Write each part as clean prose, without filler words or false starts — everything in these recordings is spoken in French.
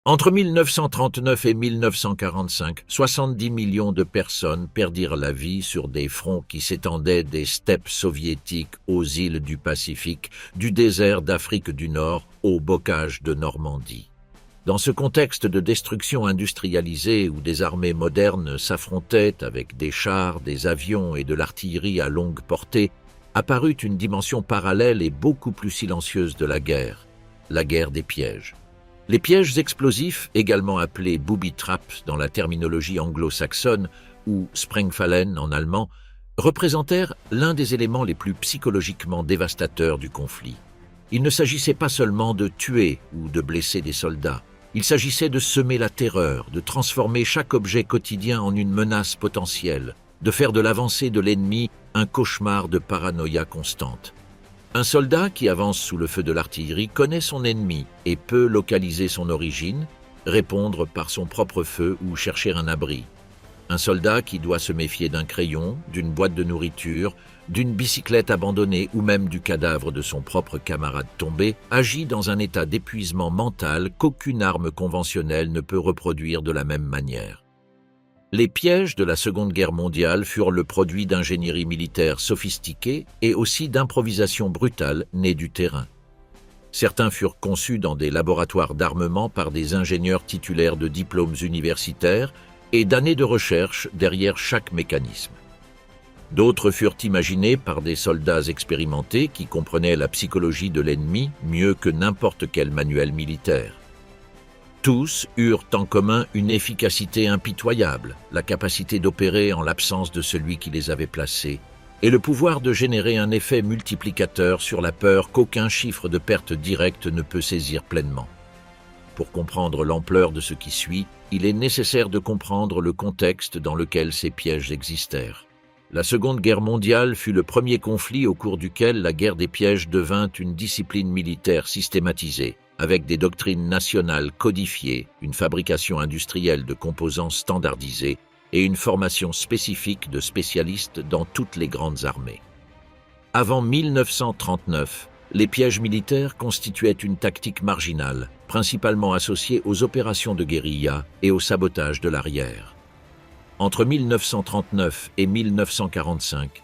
Entre 1939 et 1945, 70 millions de personnes perdirent la vie sur des fronts qui s'étendaient des steppes soviétiques aux îles du Pacifique, du désert d'Afrique du Nord au bocage de Normandie. Dans ce contexte de destruction industrialisée où des armées modernes s'affrontaient avec des chars, des avions et de l'artillerie à longue portée, apparut une dimension parallèle et beaucoup plus silencieuse de la guerre des pièges. Les pièges explosifs, également appelés booby traps dans la terminologie anglo-saxonne ou Sprengfallen en allemand, représentèrent l'un des éléments les plus psychologiquement dévastateurs du conflit. Il ne s'agissait pas seulement de tuer ou de blesser des soldats, il s'agissait de semer la terreur, de transformer chaque objet quotidien en une menace potentielle, de faire de l'avancée de l'ennemi un cauchemar de paranoïa constante. Un soldat qui avance sous le feu de l'artillerie connaît son ennemi et peut localiser son origine, répondre par son propre feu ou chercher un abri. Un soldat qui doit se méfier d'un crayon, d'une boîte de nourriture, d'une bicyclette abandonnée ou même du cadavre de son propre camarade tombé, agit dans un état d'épuisement mental qu'aucune arme conventionnelle ne peut reproduire de la même manière. Les pièges de la Seconde Guerre mondiale furent le produit d'ingénierie militaire sophistiquée et aussi d'improvisation brutale née du terrain. Certains furent conçus dans des laboratoires d'armement par des ingénieurs titulaires de diplômes universitaires et d'années de recherche derrière chaque mécanisme. D'autres furent imaginés par des soldats expérimentés qui comprenaient la psychologie de l'ennemi mieux que n'importe quel manuel militaire. Tous eurent en commun une efficacité impitoyable, la capacité d'opérer en l'absence de celui qui les avait placés, et le pouvoir de générer un effet multiplicateur sur la peur qu'aucun chiffre de perte directe ne peut saisir pleinement. Pour comprendre l'ampleur de ce qui suit, il est nécessaire de comprendre le contexte dans lequel ces pièges existèrent. La Seconde Guerre mondiale fut le premier conflit au cours duquel la guerre des pièges devint une discipline militaire systématisée, avec des doctrines nationales codifiées, une fabrication industrielle de composants standardisés et une formation spécifique de spécialistes dans toutes les grandes armées. Avant 1939, les pièges militaires constituaient une tactique marginale, principalement associée aux opérations de guérilla et au sabotage de l'arrière. Entre 1939 et 1945,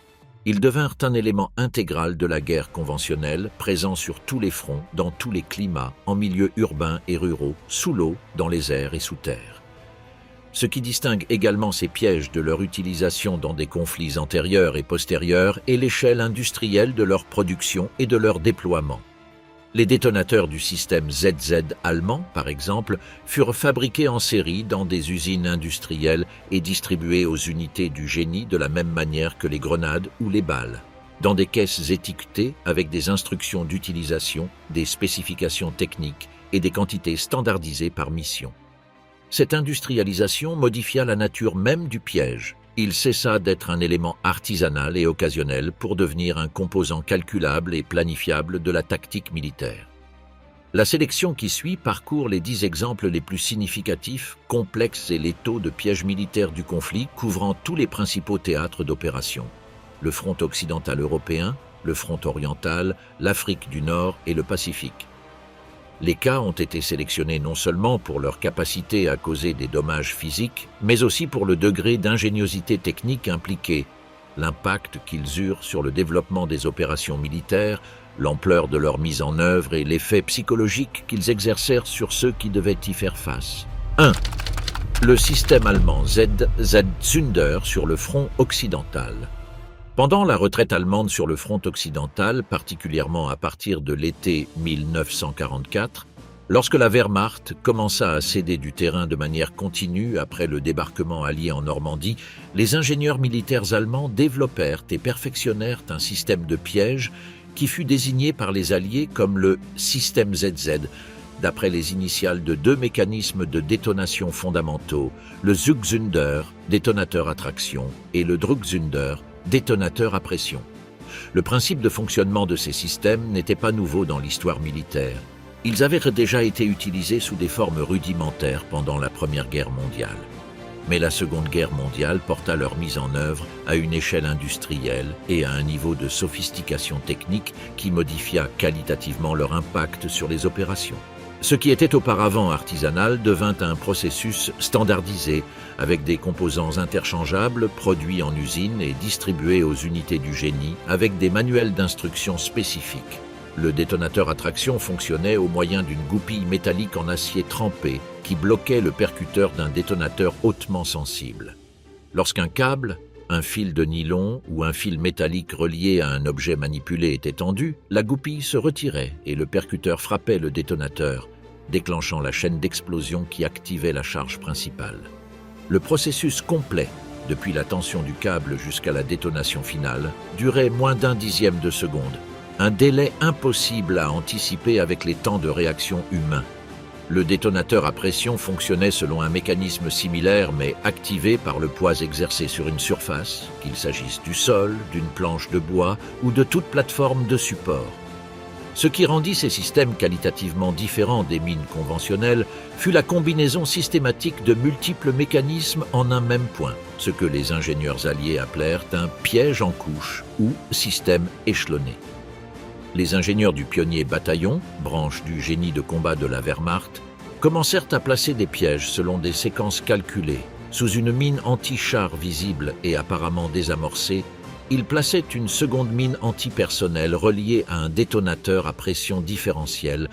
ils devinrent un élément intégral de la guerre conventionnelle, présent sur tous les fronts, dans tous les climats, en milieux urbains et ruraux, sous l'eau, dans les airs et sous terre. Ce qui distingue également ces pièges de leur utilisation dans des conflits antérieurs et postérieurs est l'échelle industrielle de leur production et de leur déploiement. Les détonateurs du système ZZ allemand, par exemple, furent fabriqués en série dans des usines industrielles et distribués aux unités du génie de la même manière que les grenades ou les balles, dans des caisses étiquetées avec des instructions d'utilisation, des spécifications techniques et des quantités standardisées par mission. Cette industrialisation modifia la nature même du piège. Il cessa d'être un élément artisanal et occasionnel pour devenir un composant calculable et planifiable de la tactique militaire. La sélection qui suit parcourt les 10 exemples les plus significatifs, complexes et létaux de pièges militaires du conflit couvrant tous les principaux théâtres d'opération. Le front occidental européen, le front oriental, l'Afrique du Nord et le Pacifique. Les cas ont été sélectionnés non seulement pour leur capacité à causer des dommages physiques, mais aussi pour le degré d'ingéniosité technique impliqué, l'impact qu'ils eurent sur le développement des opérations militaires, l'ampleur de leur mise en œuvre et l'effet psychologique qu'ils exercèrent sur ceux qui devaient y faire face. 1. Le système allemand Z-Zunder sur le front occidental. Pendant la retraite allemande sur le front occidental, particulièrement à partir de l'été 1944, lorsque la Wehrmacht commença à céder du terrain de manière continue après le débarquement allié en Normandie, les ingénieurs militaires allemands développèrent et perfectionnèrent un système de pièges qui fut désigné par les Alliés comme le système ZZ, d'après les initiales de 2 mécanismes de détonation fondamentaux, le Zugzünder, détonateur à traction, et le Druckzünder, détonateur à pression. Le principe de fonctionnement de ces systèmes n'était pas nouveau dans l'histoire militaire. Ils avaient déjà été utilisés sous des formes rudimentaires pendant la Première Guerre mondiale. Mais la Seconde Guerre mondiale porta leur mise en œuvre à une échelle industrielle et à un niveau de sophistication technique qui modifia qualitativement leur impact sur les opérations. Ce qui était auparavant artisanal devint un processus standardisé, avec des composants interchangeables produits en usine et distribués aux unités du génie avec des manuels d'instruction spécifiques. Le détonateur à traction fonctionnait au moyen d'une goupille métallique en acier trempé qui bloquait le percuteur d'un détonateur hautement sensible. Lorsqu'un câble, un fil de nylon ou un fil métallique relié à un objet manipulé était tendu, la goupille se retirait et le percuteur frappait le détonateur, déclenchant la chaîne d'explosion qui activait la charge principale. Le processus complet, depuis la tension du câble jusqu'à la détonation finale, durait moins d'un dixième de seconde, un délai impossible à anticiper avec les temps de réaction humains. Le détonateur à pression fonctionnait selon un mécanisme similaire mais activé par le poids exercé sur une surface, qu'il s'agisse du sol, d'une planche de bois ou de toute plateforme de support. Ce qui rendit ces systèmes qualitativement différents des mines conventionnelles fut la combinaison systématique de multiples mécanismes en un même point, ce que les ingénieurs alliés appelèrent un piège en couche ou système échelonné. Les ingénieurs du pionnier bataillon, branche du génie de combat de la Wehrmacht, commencèrent à placer des pièges selon des séquences calculées. Sous une mine anti-char visible et apparemment désamorcée, ils plaçaient une seconde mine antipersonnelle reliée à un détonateur à pression différentielle,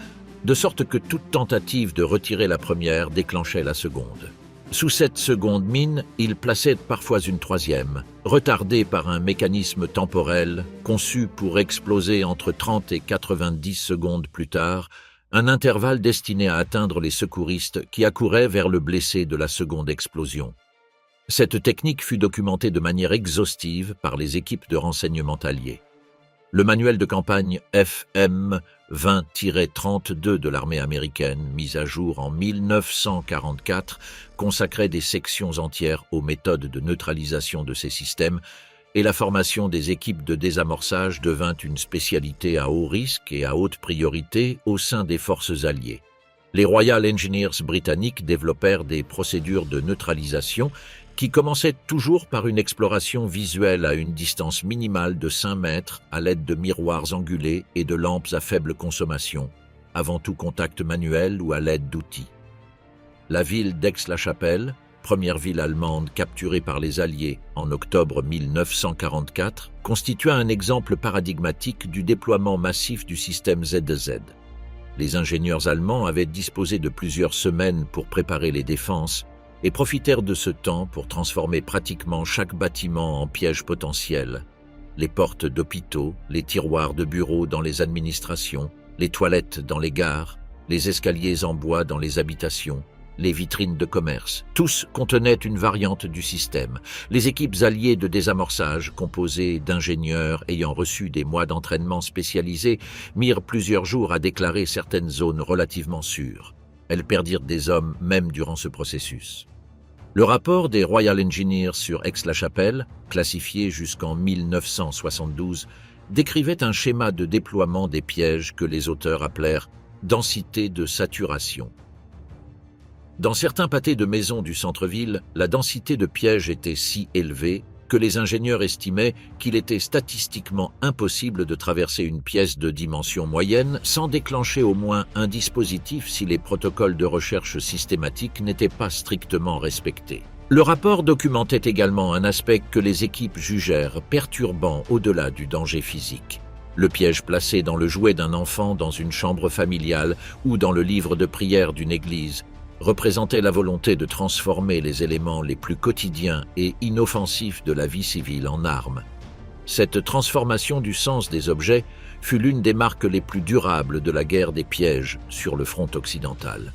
de sorte que toute tentative de retirer la première déclenchait la seconde. Sous cette seconde mine, ils plaçaient parfois une troisième, retardée par un mécanisme temporel conçu pour exploser entre 30 et 90 secondes plus tard, un intervalle destiné à atteindre les secouristes qui accouraient vers le blessé de la seconde explosion. Cette technique fut documentée de manière exhaustive par les équipes de renseignement alliées. Le manuel de campagne FM 20-32 de l'armée américaine, mis à jour en 1944, consacrait des sections entières aux méthodes de neutralisation de ces systèmes et la formation des équipes de désamorçage devint une spécialité à haut risque et à haute priorité au sein des forces alliées. Les Royal Engineers britanniques développèrent des procédures de neutralisation qui commençait toujours par une exploration visuelle à une distance minimale de 5 mètres à l'aide de miroirs angulés et de lampes à faible consommation, avant tout contact manuel ou à l'aide d'outils. La ville d'Aix-la-Chapelle, première ville allemande capturée par les Alliés en octobre 1944, constitua un exemple paradigmatique du déploiement massif du système Z2Z. Les ingénieurs allemands avaient disposé de plusieurs semaines pour préparer les défenses, et profitèrent de ce temps pour transformer pratiquement chaque bâtiment en piège potentiel. Les portes d'hôpitaux, les tiroirs de bureaux dans les administrations, les toilettes dans les gares, les escaliers en bois dans les habitations, les vitrines de commerce, tous contenaient une variante du système. Les équipes alliées de désamorçage, composées d'ingénieurs ayant reçu des mois d'entraînement spécialisés, mirent plusieurs jours à déclarer certaines zones relativement sûres. Elles perdirent des hommes même durant ce processus. Le rapport des Royal Engineers sur Aix-la-Chapelle, classifié jusqu'en 1972, décrivait un schéma de déploiement des pièges que les auteurs appelèrent « densité de saturation ». Dans certains pâtés de maisons du centre-ville, la densité de pièges était si élevée que les ingénieurs estimaient qu'il était statistiquement impossible de traverser une pièce de dimension moyenne sans déclencher au moins un dispositif si les protocoles de recherche systématique n'étaient pas strictement respectés. Le rapport documentait également un aspect que les équipes jugèrent perturbant au-delà du danger physique. Le piège placé dans le jouet d'un enfant dans une chambre familiale ou dans le livre de prière d'une église représentait la volonté de transformer les éléments les plus quotidiens et inoffensifs de la vie civile en armes. Cette transformation du sens des objets fut l'une des marques les plus durables de la guerre des pièges sur le front occidental.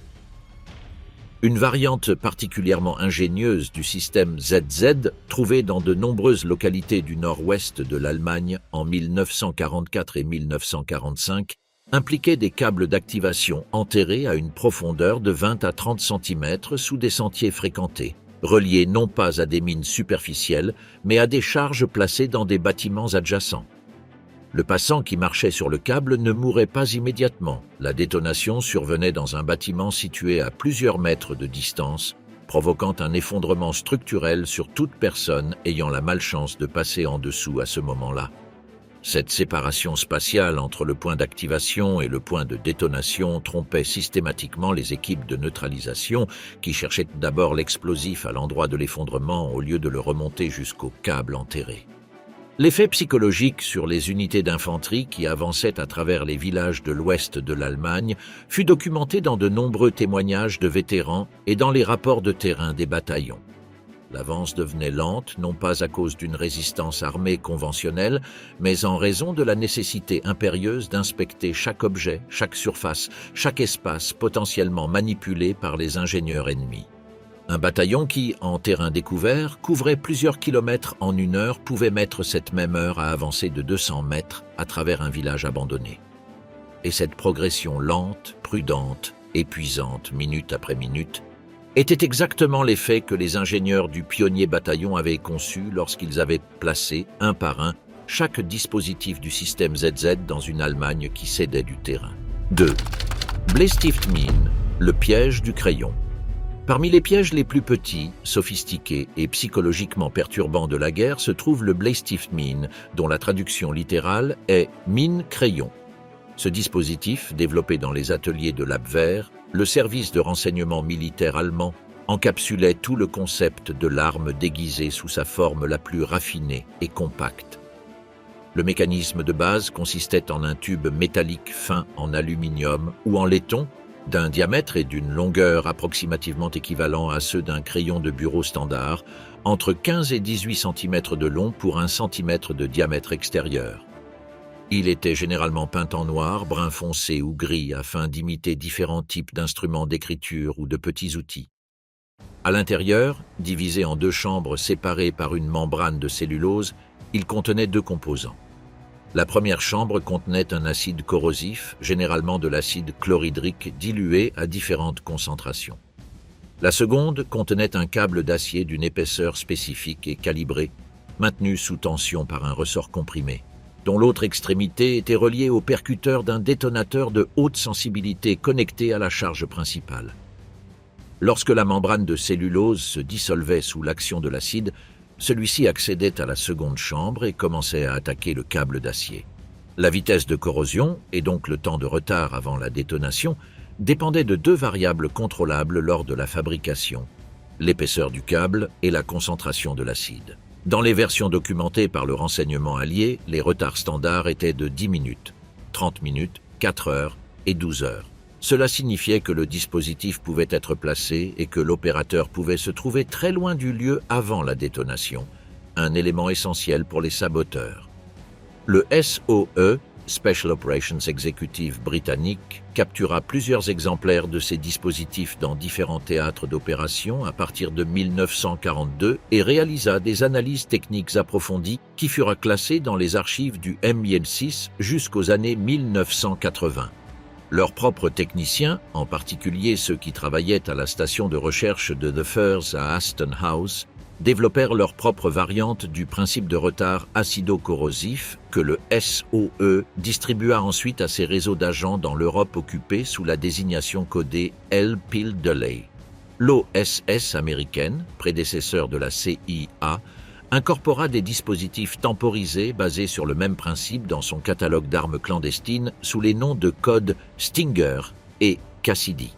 Une variante particulièrement ingénieuse du système ZZ, trouvée dans de nombreuses localités du nord-ouest de l'Allemagne en 1944 et 1945, impliquait des câbles d'activation enterrés à une profondeur de 20 à 30 cm sous des sentiers fréquentés, reliés non pas à des mines superficielles, mais à des charges placées dans des bâtiments adjacents. Le passant qui marchait sur le câble ne mourait pas immédiatement. La détonation survenait dans un bâtiment situé à plusieurs mètres de distance, provoquant un effondrement structurel sur toute personne ayant la malchance de passer en dessous à ce moment-là. Cette séparation spatiale entre le point d'activation et le point de détonation trompait systématiquement les équipes de neutralisation qui cherchaient d'abord l'explosif à l'endroit de l'effondrement au lieu de le remonter jusqu'au câble enterré. L'effet psychologique sur les unités d'infanterie qui avançaient à travers les villages de l'ouest de l'Allemagne fut documenté dans de nombreux témoignages de vétérans et dans les rapports de terrain des bataillons. L'avance devenait lente, non pas à cause d'une résistance armée conventionnelle, mais en raison de la nécessité impérieuse d'inspecter chaque objet, chaque surface, chaque espace potentiellement manipulé par les ingénieurs ennemis. Un bataillon qui, en terrain découvert, couvrait plusieurs kilomètres en 1 heure pouvait mettre cette même heure à avancer de 200 mètres à travers un village abandonné. Et cette progression lente, prudente, épuisante, minute après minute, était exactement l'effet que les ingénieurs du pionnier bataillon avaient conçu lorsqu'ils avaient placé, un par un, chaque dispositif du système ZZ dans une Allemagne qui cédait du terrain. 2. Bleistiftmine, le piège du crayon. Parmi les pièges les plus petits, sophistiqués et psychologiquement perturbants de la guerre se trouve le Bleistiftmine, dont la traduction littérale est « mine-crayon ». Ce dispositif, développé dans les ateliers de l'Abwehr, le service de renseignement militaire allemand, encapsulait tout le concept de l'arme déguisée sous sa forme la plus raffinée et compacte. Le mécanisme de base consistait en un tube métallique fin en aluminium ou en laiton, d'un diamètre et d'une longueur approximativement équivalents à ceux d'un crayon de bureau standard, entre 15 et 18 cm de long pour 1 cm de diamètre extérieur. Il était généralement peint en noir, brun foncé ou gris afin d'imiter différents types d'instruments d'écriture ou de petits outils. À l'intérieur, divisé en 2 chambres séparées par une membrane de cellulose, il contenait 2 composants. La première chambre contenait un acide corrosif, généralement de l'acide chlorhydrique dilué à différentes concentrations. La seconde contenait un câble d'acier d'une épaisseur spécifique et calibré, maintenu sous tension par un ressort comprimé, dont l'autre extrémité était reliée au percuteur d'un détonateur de haute sensibilité connecté à la charge principale. Lorsque la membrane de cellulose se dissolvait sous l'action de l'acide, celui-ci accédait à la seconde chambre et commençait à attaquer le câble d'acier. La vitesse de corrosion, et donc le temps de retard avant la détonation, dépendait de 2 variables contrôlables lors de la fabrication, l'épaisseur du câble et la concentration de l'acide. Dans les versions documentées par le renseignement allié, les retards standards étaient de 10 minutes, 30 minutes, 4 heures et 12 heures. Cela signifiait que le dispositif pouvait être placé et que l'opérateur pouvait se trouver très loin du lieu avant la détonation, un élément essentiel pour les saboteurs. Le SOE, Special Operations Executive britannique, captura plusieurs exemplaires de ces dispositifs dans différents théâtres d'opération à partir de 1942 et réalisa des analyses techniques approfondies qui furent classées dans les archives du MI6 jusqu'aux années 1980. Leurs propres techniciens, en particulier ceux qui travaillaient à la station de recherche de The Firs à Aston House, développèrent leur propre variante du principe de retard acido-corrosif que le SOE distribua ensuite à ses réseaux d'agents dans l'Europe occupée sous la désignation codée L-Pil Delay. L'OSS américaine, prédécesseur de la CIA, incorpora des dispositifs temporisés basés sur le même principe dans son catalogue d'armes clandestines sous les noms de code Stinger et Cassidy.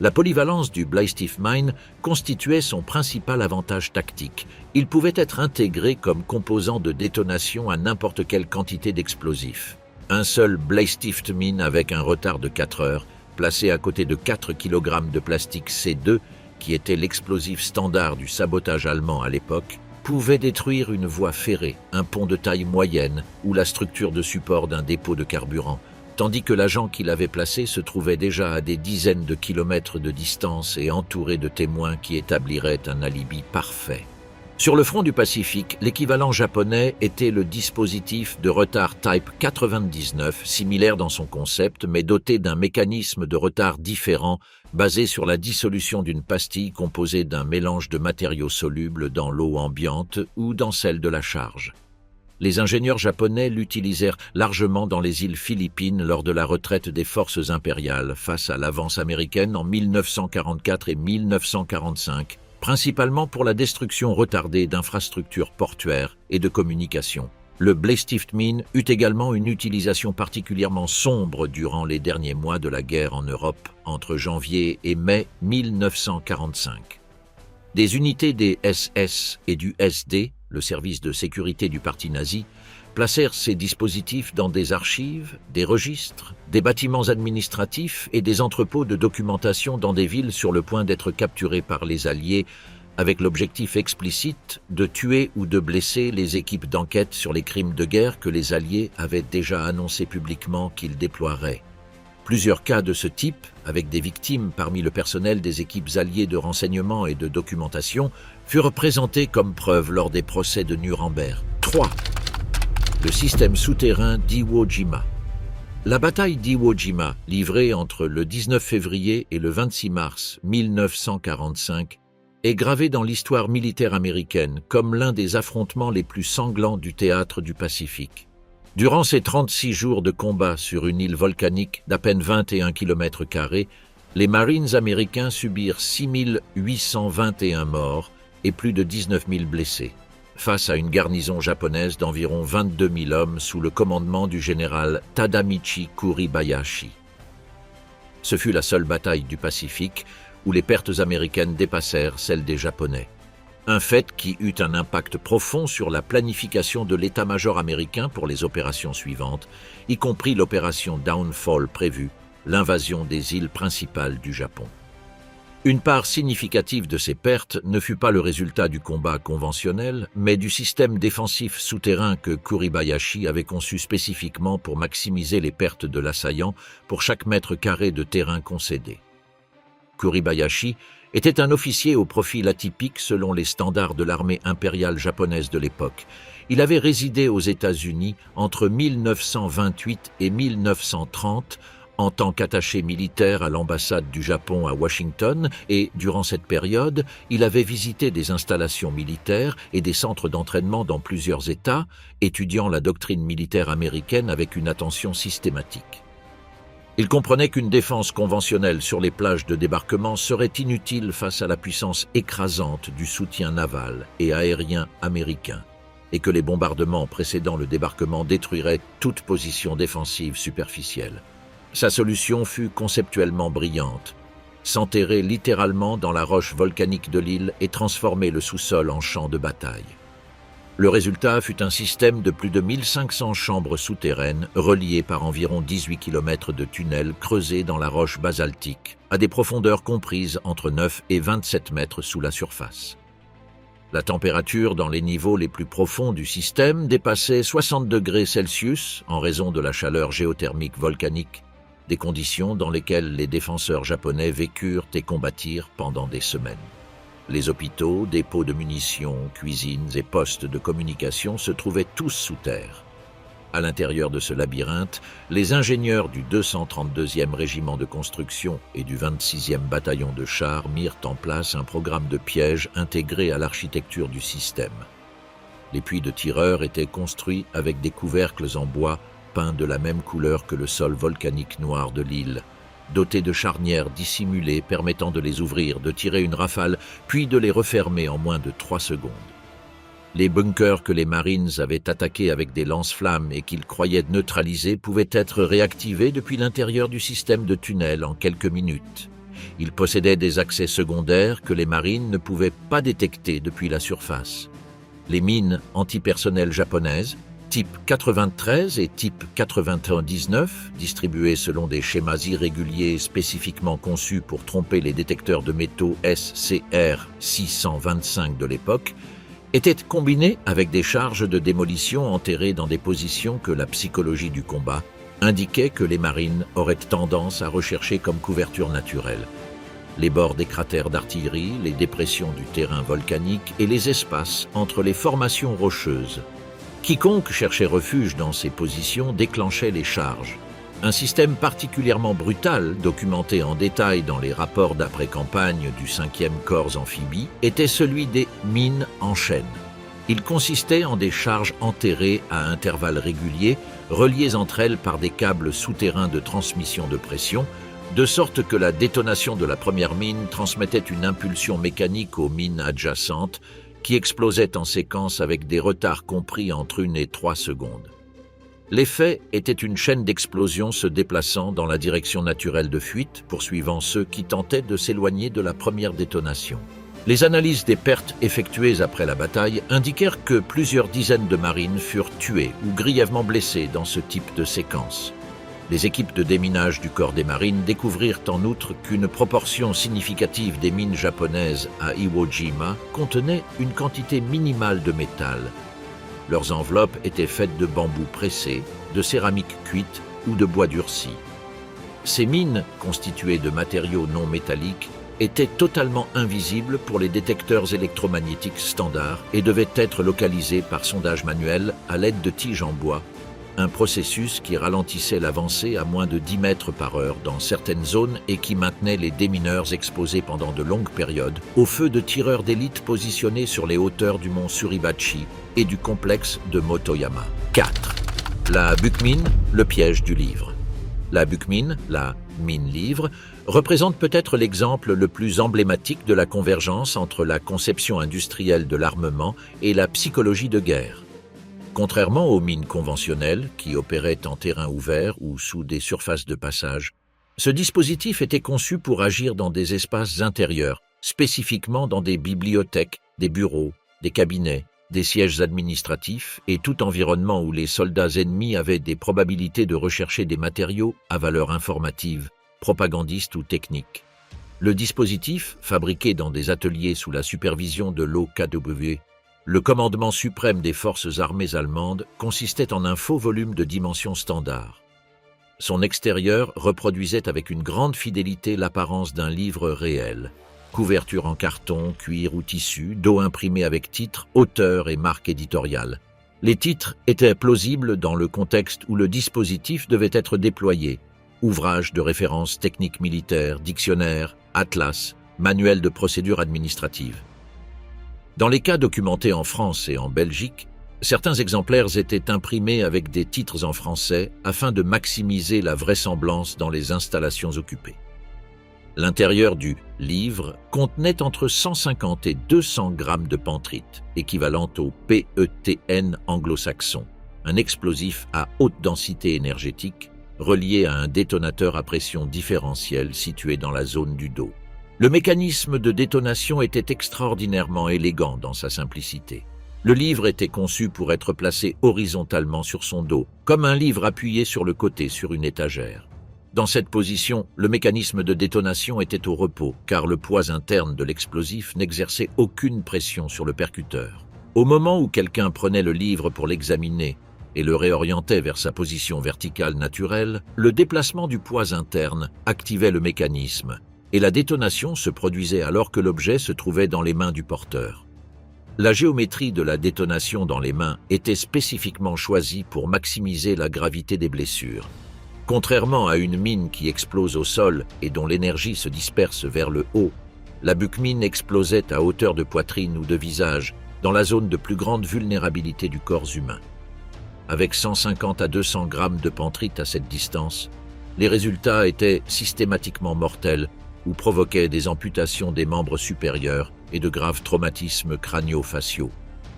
La polyvalence du Bleistiftmine constituait son principal avantage tactique. Il pouvait être intégré comme composant de détonation à n'importe quelle quantité d'explosifs. Un seul Bleistiftmine avec un retard de 4 heures, placé à côté de 4 kg de plastique C2, qui était l'explosif standard du sabotage allemand à l'époque, pouvait détruire une voie ferrée, un pont de taille moyenne ou la structure de support d'un dépôt de carburant, tandis que l'agent qui l'avait placé se trouvait déjà à des dizaines de kilomètres de distance et entouré de témoins qui établiraient un alibi parfait. Sur le front du Pacifique, l'équivalent japonais était le dispositif de retard Type 99, similaire dans son concept, mais doté d'un mécanisme de retard différent, basé sur la dissolution d'une pastille composée d'un mélange de matériaux solubles dans l'eau ambiante ou dans celle de la charge. Les ingénieurs japonais l'utilisèrent largement dans les îles Philippines lors de la retraite des forces impériales face à l'avance américaine en 1944 et 1945, principalement pour la destruction retardée d'infrastructures portuaires et de communication. Le Bleistift Mine eut également une utilisation particulièrement sombre durant les derniers mois de la guerre en Europe, entre janvier et mai 1945. Des unités des SS et du SD, le service de sécurité du parti nazi, placèrent ces dispositifs dans des archives, des registres, des bâtiments administratifs et des entrepôts de documentation dans des villes sur le point d'être capturées par les Alliés, avec l'objectif explicite de tuer ou de blesser les équipes d'enquête sur les crimes de guerre que les Alliés avaient déjà annoncé publiquement qu'ils déploieraient. Plusieurs cas de ce type, avec des victimes parmi le personnel des équipes alliées de renseignement et de documentation, furent présentés comme preuve lors des procès de Nuremberg. 3. Le système souterrain d'Iwo Jima. La bataille d'Iwo Jima, livrée entre le 19 février et le 26 mars 1945, est gravée dans l'histoire militaire américaine comme l'un des affrontements les plus sanglants du théâtre du Pacifique. Durant ces 36 jours de combat sur une île volcanique d'à peine 21 km², les Marines américains subirent 6 821 morts et plus de 19 000 blessés, face à une garnison japonaise d'environ 22 000 hommes sous le commandement du général Tadamichi Kuribayashi. Ce fut la seule bataille du Pacifique où les pertes américaines dépassèrent celles des Japonais. Un fait qui eut un impact profond sur la planification de l'état-major américain pour les opérations suivantes, y compris l'opération Downfall prévue, l'invasion des îles principales du Japon. Une part significative de ces pertes ne fut pas le résultat du combat conventionnel, mais du système défensif souterrain que Kuribayashi avait conçu spécifiquement pour maximiser les pertes de l'assaillant pour chaque mètre carré de terrain concédé. Kuribayashi était un officier au profil atypique selon les standards de l'armée impériale japonaise de l'époque. Il avait résidé aux États-Unis entre 1928 et 1930 en tant qu'attaché militaire à l'ambassade du Japon à Washington et, durant cette période, il avait visité des installations militaires et des centres d'entraînement dans plusieurs États, étudiant la doctrine militaire américaine avec une attention systématique. Il comprenait qu'une défense conventionnelle sur les plages de débarquement serait inutile face à la puissance écrasante du soutien naval et aérien américain, et que les bombardements précédant le débarquement détruiraient toute position défensive superficielle. Sa solution fut conceptuellement brillante: s'enterrer littéralement dans la roche volcanique de l'île et transformer le sous-sol en champ de bataille. Le résultat fut un système de plus de 1500 chambres souterraines reliées par environ 18 km de tunnels creusés dans la roche basaltique, à des profondeurs comprises entre 9 et 27 mètres sous la surface. La température dans les niveaux les plus profonds du système dépassait 60 degrés Celsius en raison de la chaleur géothermique volcanique, des conditions dans lesquelles les défenseurs japonais vécurent et combattirent pendant des semaines. Les hôpitaux, dépôts de munitions, cuisines et postes de communication se trouvaient tous sous terre. À l'intérieur de ce labyrinthe, les ingénieurs du 232e régiment de construction et du 26e bataillon de chars mirent en place un programme de pièges intégré à l'architecture du système. Les puits de tireurs étaient construits avec des couvercles en bois peints de la même couleur que le sol volcanique noir de l'île, dotés de charnières dissimulées permettant de les ouvrir, de tirer une rafale, puis de les refermer en moins de 3 secondes. Les bunkers que les Marines avaient attaqués avec des lance-flammes et qu'ils croyaient neutralisés pouvaient être réactivés depuis l'intérieur du système de tunnels en quelques minutes. Ils possédaient des accès secondaires que les Marines ne pouvaient pas détecter depuis la surface. Les mines antipersonnel japonaises, type 93 et type 99, distribués selon des schémas irréguliers spécifiquement conçus pour tromper les détecteurs de métaux SCR 625 de l'époque, étaient combinés avec des charges de démolition enterrées dans des positions que la psychologie du combat indiquait que les marines auraient tendance à rechercher comme couverture naturelle. Les bords des cratères d'artillerie, les dépressions du terrain volcanique et les espaces entre les formations rocheuses. Quiconque cherchait refuge dans ces positions déclenchait les charges. Un système particulièrement brutal, documenté en détail dans les rapports d'après-campagne du 5e corps amphibie, était celui des mines en chaîne. Il consistait en des charges enterrées à intervalles réguliers, reliées entre elles par des câbles souterrains de transmission de pression, de sorte que la détonation de la première mine transmettait une impulsion mécanique aux mines adjacentes qui explosaient en séquence avec des retards compris entre 1 et 3 secondes. L'effet était une chaîne d'explosions se déplaçant dans la direction naturelle de fuite, poursuivant ceux qui tentaient de s'éloigner de la première détonation. Les analyses des pertes effectuées après la bataille indiquèrent que plusieurs dizaines de marines furent tués ou grièvement blessés dans ce type de séquence. Les équipes de déminage du corps des marines découvrirent en outre qu'une proportion significative des mines japonaises à Iwo Jima contenait une quantité minimale de métal. Leurs enveloppes étaient faites de bambou pressé, de céramique cuite ou de bois durci. Ces mines, constituées de matériaux non métalliques, étaient totalement invisibles pour les détecteurs électromagnétiques standards et devaient être localisées par sondage manuel à l'aide de tiges en bois, un processus qui ralentissait l'avancée à moins de 10 mètres par heure dans certaines zones et qui maintenait les démineurs exposés pendant de longues périodes au feu de tireurs d'élite positionnés sur les hauteurs du mont Suribachi et du complexe de Motoyama. 4. La buque-mine, le piège du livre. La buque-mine, la mine-livre, représente peut-être l'exemple le plus emblématique de la convergence entre la conception industrielle de l'armement et la psychologie de guerre. Contrairement aux mines conventionnelles, qui opéraient en terrain ouvert ou sous des surfaces de passage, ce dispositif était conçu pour agir dans des espaces intérieurs, spécifiquement dans des bibliothèques, des bureaux, des cabinets, des sièges administratifs et tout environnement où les soldats ennemis avaient des probabilités de rechercher des matériaux à valeur informative, propagandiste ou technique. Le dispositif, fabriqué dans des ateliers sous la supervision de l'OKW, le commandement suprême des forces armées allemandes, consistait en un faux volume de dimensions standard. Son extérieur reproduisait avec une grande fidélité l'apparence d'un livre réel. Couverture en carton, cuir ou tissu, dos imprimé avec titre, auteur et marque éditoriale. Les titres étaient plausibles dans le contexte où le dispositif devait être déployé. Ouvrages de référence techniques militaires, dictionnaires, atlas, manuels de procédure administrative. Dans les cas documentés en France et en Belgique, certains exemplaires étaient imprimés avec des titres en français afin de maximiser la vraisemblance dans les installations occupées. L'intérieur du livre contenait entre 150 et 200 grammes de pentrite, équivalent au PETN anglo-saxon, un explosif à haute densité énergétique relié à un détonateur à pression différentielle situé dans la zone du dos. Le mécanisme de détonation était extraordinairement élégant dans sa simplicité. Le livre était conçu pour être placé horizontalement sur son dos, comme un livre appuyé sur le côté sur une étagère. Dans cette position, le mécanisme de détonation était au repos, car le poids interne de l'explosif n'exerçait aucune pression sur le percuteur. Au moment où quelqu'un prenait le livre pour l'examiner et le réorientait vers sa position verticale naturelle, le déplacement du poids interne activait le mécanisme, et la détonation se produisait alors que l'objet se trouvait dans les mains du porteur. La géométrie de la détonation dans les mains était spécifiquement choisie pour maximiser la gravité des blessures. Contrairement à une mine qui explose au sol et dont l'énergie se disperse vers le haut, la buque-mine explosait à hauteur de poitrine ou de visage, dans la zone de plus grande vulnérabilité du corps humain. Avec 150 à 200 grammes de pentrite à cette distance, les résultats étaient systématiquement mortels ou provoquaient des amputations des membres supérieurs et de graves traumatismes crânio-faciaux.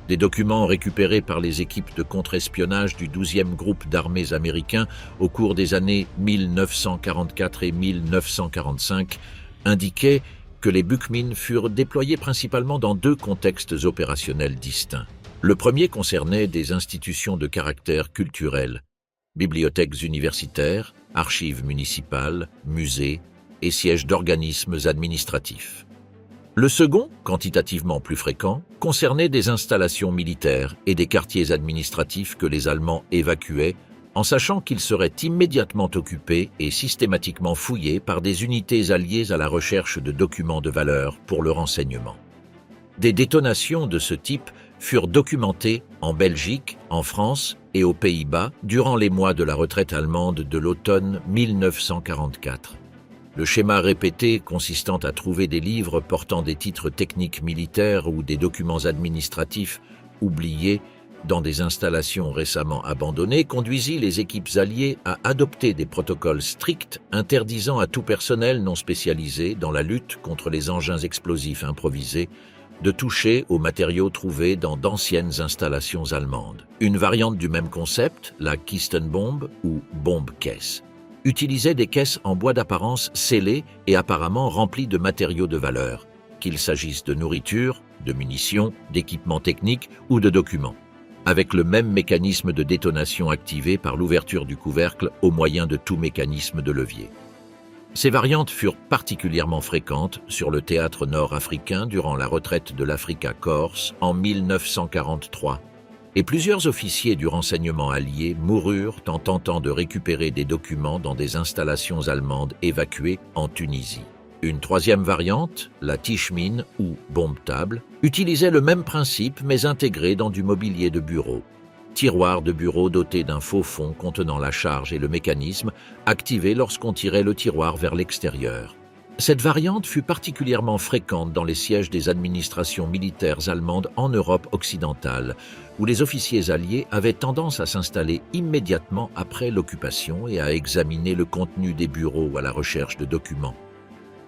Des documents récupérés par les équipes de contre-espionnage du 12e groupe d'armées américain au cours des années 1944 et 1945 indiquaient que les buque-mines furent déployés principalement dans 2 contextes opérationnels distincts. Le premier concernait des institutions de caractère culturel, bibliothèques universitaires, archives municipales, musées et sièges d'organismes administratifs. Le second, quantitativement plus fréquent, concernait des installations militaires et des quartiers administratifs que les Allemands évacuaient, en sachant qu'ils seraient immédiatement occupés et systématiquement fouillés par des unités alliées à la recherche de documents de valeur pour le renseignement. Des détonations de ce type furent documentées en Belgique, en France et aux Pays-Bas durant les mois de la retraite allemande de l'automne 1944. Le schéma répété consistant à trouver des livres portant des titres techniques militaires ou des documents administratifs oubliés dans des installations récemment abandonnées conduisit les équipes alliées à adopter des protocoles stricts interdisant à tout personnel non spécialisé dans la lutte contre les engins explosifs improvisés de toucher aux matériaux trouvés dans d'anciennes installations allemandes. Une variante du même concept, la Kistenbombe ou bombe-caisse, utilisait des caisses en bois d'apparence scellées et apparemment remplies de matériaux de valeur, qu'il s'agisse de nourriture, de munitions, d'équipements techniques ou de documents, avec le même mécanisme de détonation activé par l'ouverture du couvercle au moyen de tout mécanisme de levier. Ces variantes furent particulièrement fréquentes sur le théâtre nord-africain durant la retraite de l'Africa Corse en 1943, et plusieurs officiers du renseignement allié moururent en tentant de récupérer des documents dans des installations allemandes évacuées en Tunisie. Une troisième variante, la Tischmine ou bombe-table, utilisait le même principe mais intégré dans du mobilier de bureau. Tiroir de bureau doté d'un faux fond contenant la charge et le mécanisme, activé lorsqu'on tirait le tiroir vers l'extérieur. Cette variante fut particulièrement fréquente dans les sièges des administrations militaires allemandes en Europe occidentale, où les officiers alliés avaient tendance à s'installer immédiatement après l'occupation et à examiner le contenu des bureaux à la recherche de documents.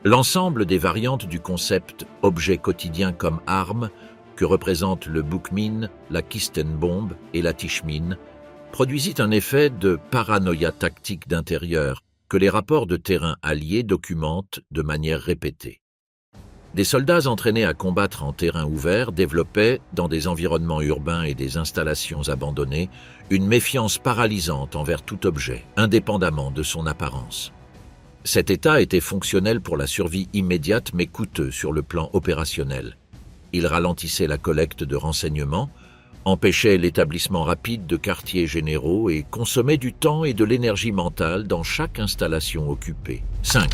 L'ensemble des variantes du concept « objet quotidien comme arme » que représentent le Buchmine, la Kistenbombe et la Tischmine, produisit un effet de paranoïa tactique d'intérieur que les rapports de terrain alliés documentent de manière répétée. Des soldats entraînés à combattre en terrain ouvert développaient, dans des environnements urbains et des installations abandonnées, une méfiance paralysante envers tout objet, indépendamment de son apparence. Cet état était fonctionnel pour la survie immédiate mais coûteux sur le plan opérationnel. Il ralentissait la collecte de renseignements, empêchait l'établissement rapide de quartiers généraux et consommait du temps et de l'énergie mentale dans chaque installation occupée. 5.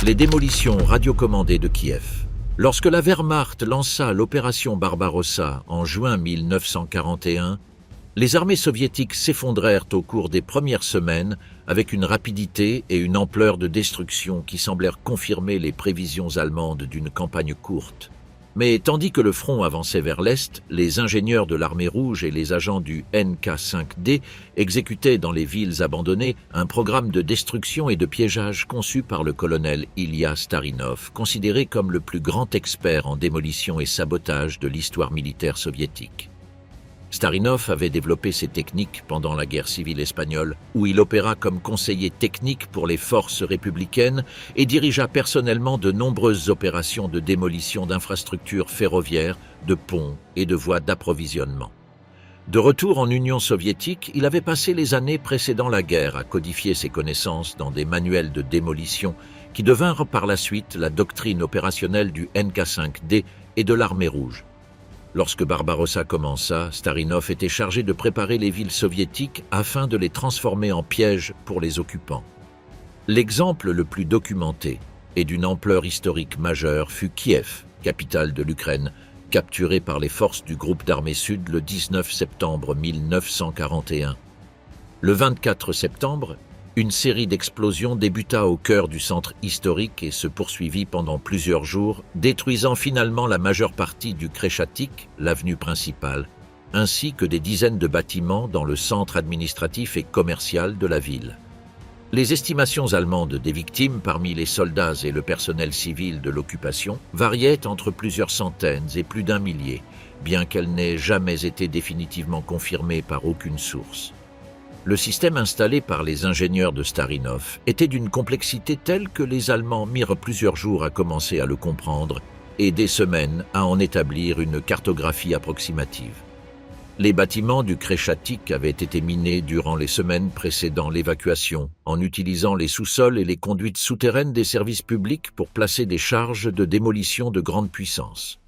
Les démolitions radiocommandées de Kiev. Lorsque la Wehrmacht lança l'opération Barbarossa en juin 1941, les armées soviétiques s'effondrèrent au cours des premières semaines avec une rapidité et une ampleur de destruction qui semblèrent confirmer les prévisions allemandes d'une campagne courte. Mais tandis que le front avançait vers l'Est, les ingénieurs de l'Armée rouge et les agents du NK5D exécutaient dans les villes abandonnées un programme de destruction et de piégeage conçu par le colonel Ilya Starinov, considéré comme le plus grand expert en démolition et sabotage de l'histoire militaire soviétique. Starinov avait développé ces techniques pendant la guerre civile espagnole, où il opéra comme conseiller technique pour les forces républicaines et dirigea personnellement de nombreuses opérations de démolition d'infrastructures ferroviaires, de ponts et de voies d'approvisionnement. De retour en Union soviétique, il avait passé les années précédant la guerre à codifier ses connaissances dans des manuels de démolition qui devinrent par la suite la doctrine opérationnelle du NK5D et de l'Armée rouge. Lorsque Barbarossa commença, Starinov était chargé de préparer les villes soviétiques afin de les transformer en pièges pour les occupants. L'exemple le plus documenté et d'une ampleur historique majeure fut Kiev, capitale de l'Ukraine, capturée par les forces du groupe d'armée sud le 19 septembre 1941. Le 24 septembre, une série d'explosions débuta au cœur du centre historique et se poursuivit pendant plusieurs jours, détruisant finalement la majeure partie du Kreschatyk, l'avenue principale, ainsi que des dizaines de bâtiments dans le centre administratif et commercial de la ville. Les estimations allemandes des victimes parmi les soldats et le personnel civil de l'occupation variaient entre plusieurs centaines et plus d'un millier, bien qu'elles n'aient jamais été définitivement confirmées par aucune source. Le système installé par les ingénieurs de Starinov était d'une complexité telle que les Allemands mirent plusieurs jours à commencer à le comprendre et des semaines à en établir une cartographie approximative. Les bâtiments du Kreschatyk avaient été minés durant les semaines précédant l'évacuation, en utilisant les sous-sols et les conduites souterraines des services publics pour placer des charges de démolition de grande puissance.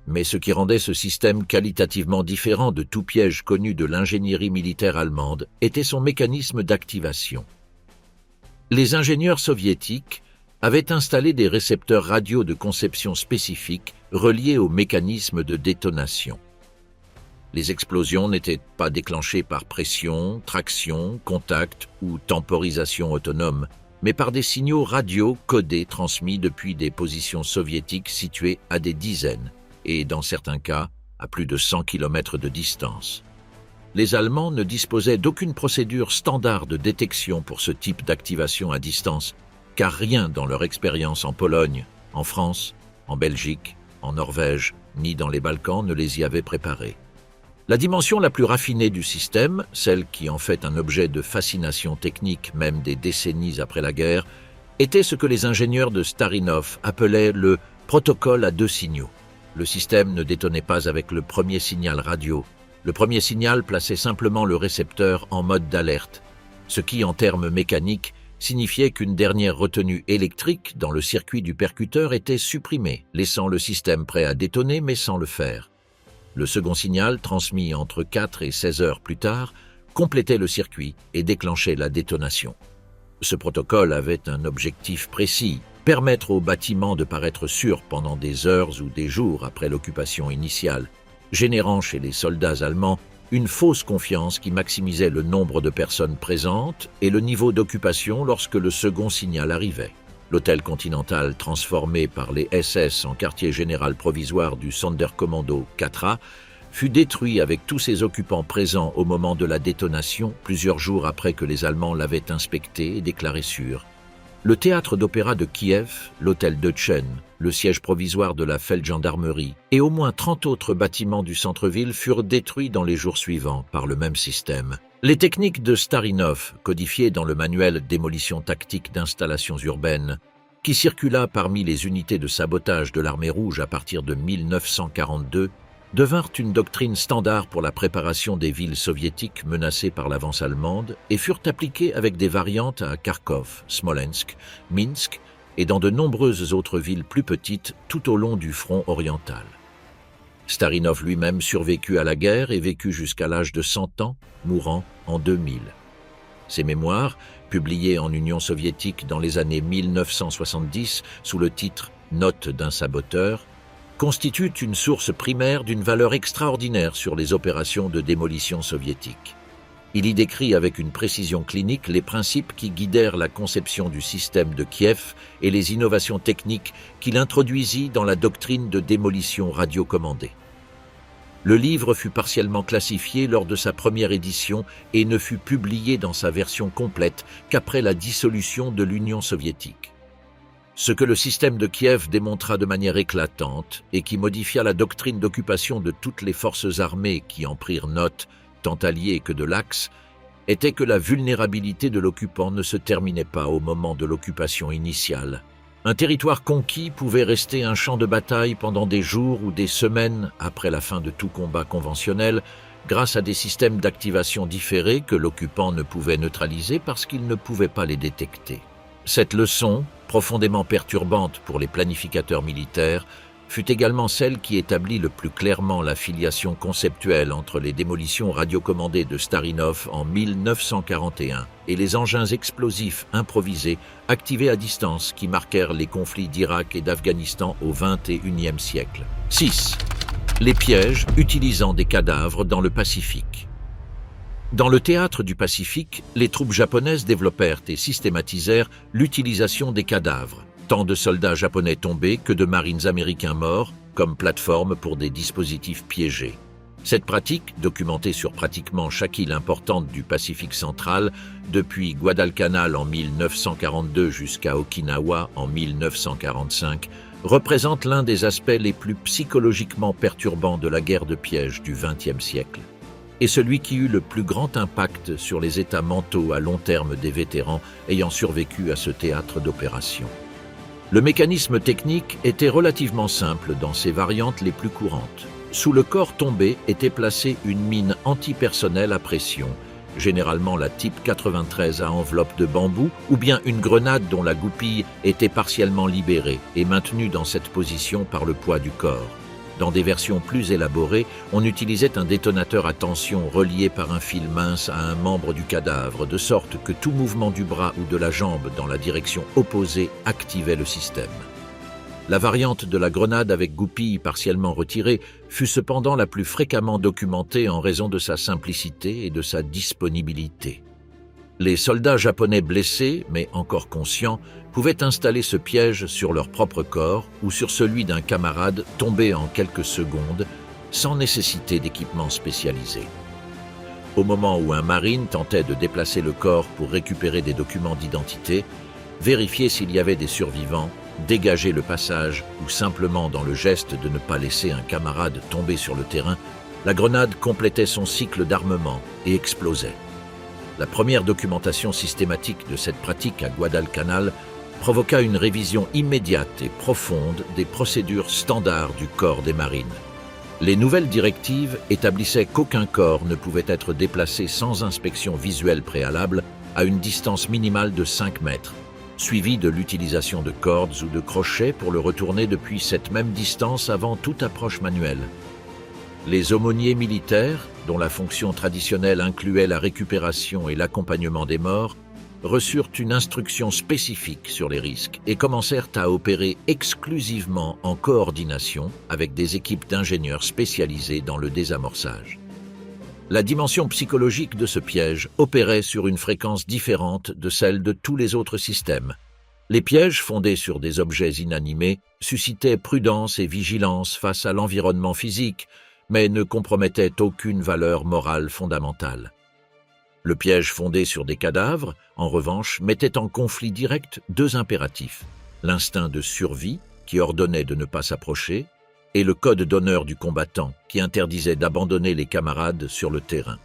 Mais ce qui rendait ce système qualitativement différent de tout piège connu de l'ingénierie militaire allemande était son mécanisme d'activation. Les ingénieurs soviétiques avaient installé des récepteurs radio de conception spécifique reliés au mécanisme de détonation. Les explosions n'étaient pas déclenchées par pression, traction, contact ou temporisation autonome, mais par des signaux radio codés transmis depuis des positions soviétiques situées à des dizaines, et dans certains cas, à plus de 100 km de distance. Les Allemands ne disposaient d'aucune procédure standard de détection pour ce type d'activation à distance, car rien dans leur expérience en Pologne, en France, en Belgique en Norvège, ni dans les Balkans ne les y avaient préparés. La dimension la plus raffinée du système, celle qui en fait un objet de fascination technique même des décennies après la guerre, était ce que les ingénieurs de Starinov appelaient le protocole à deux signaux. Le système ne détonnait pas avec le premier signal radio. Le premier signal plaçait simplement le récepteur en mode d'alerte, ce qui, en termes mécaniques, signifiait qu'une dernière retenue électrique dans le circuit du percuteur était supprimée, laissant le système prêt à détonner mais sans le faire. Le second signal, transmis entre 4 et 16 heures plus tard, complétait le circuit et déclenchait la détonation. Ce protocole avait un objectif précis, permettre au bâtiment de paraître sûr pendant des heures ou des jours après l'occupation initiale, générant chez les soldats allemands une fausse confiance qui maximisait le nombre de personnes présentes et le niveau d'occupation lorsque le second signal arrivait. L'hôtel Continental, transformé par les SS en quartier général provisoire du Sonderkommando 4A, fut détruit avec tous ses occupants présents au moment de la détonation, plusieurs jours après que les Allemands l'avaient inspecté et déclaré sûr. Le théâtre d'opéra de Kiev, l'hôtel Deutschen, le siège provisoire de la Feldgendarmerie et au moins 30 autres bâtiments du centre-ville furent détruits dans les jours suivants par le même système. Les techniques de Starinov, codifiées dans le manuel Démolition tactique d'installations urbaines, qui circula parmi les unités de sabotage de l'armée rouge à partir de 1942, devinrent une doctrine standard pour la préparation des villes soviétiques menacées par l'avance allemande et furent appliquées avec des variantes à Kharkov, Smolensk, Minsk et dans de nombreuses autres villes plus petites tout au long du front oriental. Starinov lui-même survécut à la guerre et vécut jusqu'à l'âge de 100 ans, mourant en 2000. Ses mémoires, publiées en Union soviétique dans les années 1970 sous le titre « Notes d'un saboteur », constituent une source primaire d'une valeur extraordinaire sur les opérations de démolition soviétiques. Il y décrit avec une précision clinique les principes qui guidèrent la conception du système de Kiev et les innovations techniques qu'il introduisit dans la doctrine de démolition radiocommandée. Le livre fut partiellement classifié lors de sa première édition et ne fut publié dans sa version complète qu'après la dissolution de l'Union soviétique. Ce que le système de Kiev démontra de manière éclatante et qui modifia la doctrine d'occupation de toutes les forces armées qui en prirent note, tant alliées que de l'Axe, était que la vulnérabilité de l'occupant ne se terminait pas au moment de l'occupation initiale. Un territoire conquis pouvait rester un champ de bataille pendant des jours ou des semaines après la fin de tout combat conventionnel, grâce à des systèmes d'activation différés que l'occupant ne pouvait neutraliser parce qu'il ne pouvait pas les détecter. Cette leçon, profondément perturbante pour les planificateurs militaires, fut également celle qui établit le plus clairement la filiation conceptuelle entre les démolitions radiocommandées de Starinov en 1941 et les engins explosifs improvisés activés à distance qui marquèrent les conflits d'Irak et d'Afghanistan au XXIe siècle. 6. Les pièges utilisant des cadavres dans le Pacifique. Dans le théâtre du Pacifique, les troupes japonaises développèrent et systématisèrent l'utilisation des cadavres, tant de soldats japonais tombés que de marines américains morts, comme plateforme pour des dispositifs piégés. Cette pratique, documentée sur pratiquement chaque île importante du Pacifique central, depuis Guadalcanal en 1942 jusqu'à Okinawa en 1945, représente l'un des aspects les plus psychologiquement perturbants de la guerre de piège du XXe siècle, et celui qui eut le plus grand impact sur les états mentaux à long terme des vétérans ayant survécu à ce théâtre d'opération. Le mécanisme technique était relativement simple dans ses variantes les plus courantes. Sous le corps tombé était placée une mine antipersonnelle à pression, généralement la type 93 à enveloppe de bambou, ou bien une grenade dont la goupille était partiellement libérée et maintenue dans cette position par le poids du corps. Dans des versions plus élaborées, on utilisait un détonateur à tension relié par un fil mince à un membre du cadavre, de sorte que tout mouvement du bras ou de la jambe dans la direction opposée activait le système. La variante de la grenade avec goupille partiellement retirée fut cependant la plus fréquemment documentée en raison de sa simplicité et de sa disponibilité. Les soldats japonais blessés, mais encore conscients, pouvaient installer ce piège sur leur propre corps ou sur celui d'un camarade tombé en quelques secondes, sans nécessité d'équipement spécialisé. Au moment où un marine tentait de déplacer le corps pour récupérer des documents d'identité, vérifier s'il y avait des survivants, dégager le passage ou simplement dans le geste de ne pas laisser un camarade tomber sur le terrain, la grenade complétait son cycle d'armement et explosait. La première documentation systématique de cette pratique à Guadalcanal provoqua une révision immédiate et profonde des procédures standards du corps des marines. Les nouvelles directives établissaient qu'aucun corps ne pouvait être déplacé sans inspection visuelle préalable à une distance minimale de 5 mètres, suivie de l'utilisation de cordes ou de crochets pour le retourner depuis cette même distance avant toute approche manuelle. Les aumôniers militaires, dont la fonction traditionnelle incluait la récupération et l'accompagnement des morts, reçurent une instruction spécifique sur les risques et commencèrent à opérer exclusivement en coordination avec des équipes d'ingénieurs spécialisés dans le désamorçage. La dimension psychologique de ce piège opérait sur une fréquence différente de celle de tous les autres systèmes. Les pièges fondés sur des objets inanimés suscitaient prudence et vigilance face à l'environnement physique, mais ne compromettaient aucune valeur morale fondamentale. Le piège fondé sur des cadavres, en revanche, mettait en conflit direct deux impératifs: l'instinct de survie, qui ordonnait de ne pas s'approcher, et le code d'honneur du combattant, qui interdisait d'abandonner les camarades sur le terrain.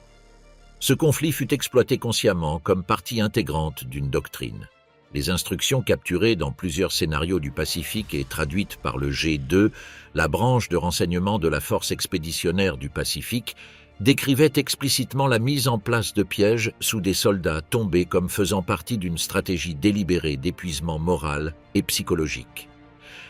Ce conflit fut exploité consciemment comme partie intégrante d'une doctrine. Les instructions capturées dans plusieurs scénarios du Pacifique et traduites par le G2, la branche de renseignement de la Force expéditionnaire du Pacifique, décrivait explicitement la mise en place de pièges sous des soldats tombés comme faisant partie d'une stratégie délibérée d'épuisement moral et psychologique.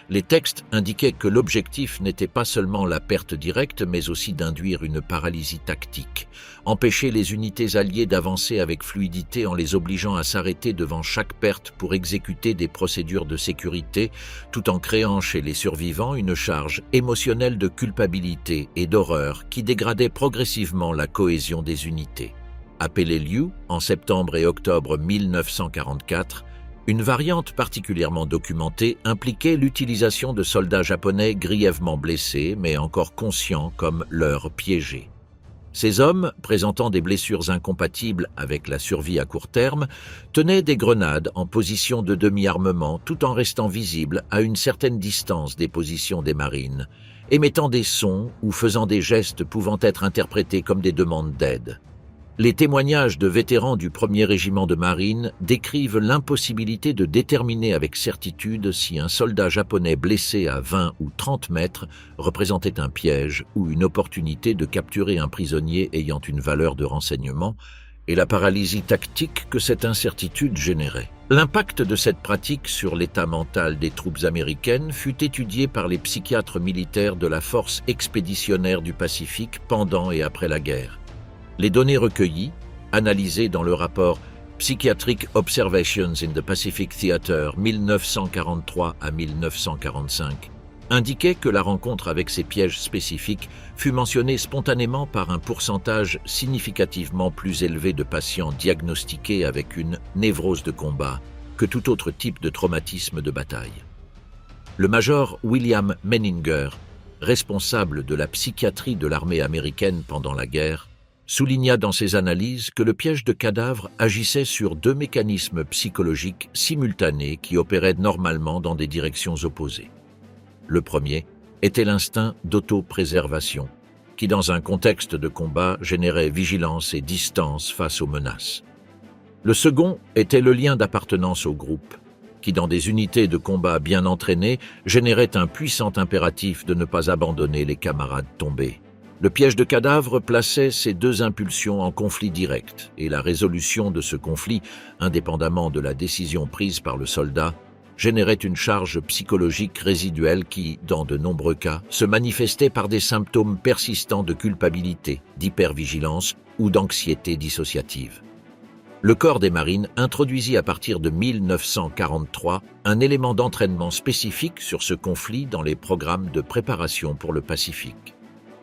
Les textes indiquaient que l'objectif n'était pas seulement la perte directe, mais aussi d'induire une paralysie tactique, empêcher les unités alliées d'avancer avec fluidité en les obligeant à s'arrêter devant chaque perte pour exécuter des procédures de sécurité, tout en créant chez les survivants une charge émotionnelle de culpabilité et d'horreur qui dégradait progressivement la cohésion des unités. Appelée Liu, en septembre et octobre 1944, une variante particulièrement documentée impliquait l'utilisation de soldats japonais grièvement blessés mais encore conscients comme leurres piégés. Ces hommes, présentant des blessures incompatibles avec la survie à court terme, tenaient des grenades en position de demi-armement tout en restant visibles à une certaine distance des positions des marines, émettant des sons ou faisant des gestes pouvant être interprétés comme des demandes d'aide. Les témoignages de vétérans du 1er régiment de marine décrivent l'impossibilité de déterminer avec certitude si un soldat japonais blessé à 20 ou 30 mètres représentait un piège ou une opportunité de capturer un prisonnier ayant une valeur de renseignement, et la paralysie tactique que cette incertitude générait. L'impact de cette pratique sur l'état mental des troupes américaines fut étudié par les psychiatres militaires de la Force expéditionnaire du Pacifique pendant et après la guerre. Les données recueillies, analysées dans le rapport Psychiatric Observations in the Pacific Theater 1943 à 1945, indiquaient que la rencontre avec ces pièges spécifiques fut mentionnée spontanément par un pourcentage significativement plus élevé de patients diagnostiqués avec une névrose de combat que tout autre type de traumatisme de bataille. Le major William Menninger, responsable de la psychiatrie de l'armée américaine pendant la guerre, souligna dans ses analyses que le piège de cadavre agissait sur deux mécanismes psychologiques simultanés qui opéraient normalement dans des directions opposées. Le premier était l'instinct d'auto-préservation, qui dans un contexte de combat générait vigilance et distance face aux menaces. Le second était le lien d'appartenance au groupe, qui dans des unités de combat bien entraînées générait un puissant impératif de ne pas abandonner les camarades tombés. Le piège de cadavre plaçait ces deux impulsions en conflit direct, et la résolution de ce conflit, indépendamment de la décision prise par le soldat, générait une charge psychologique résiduelle qui, dans de nombreux cas, se manifestait par des symptômes persistants de culpabilité, d'hypervigilance ou d'anxiété dissociative. Le corps des marines introduisit à partir de 1943 un élément d'entraînement spécifique sur ce conflit dans les programmes de préparation pour le Pacifique.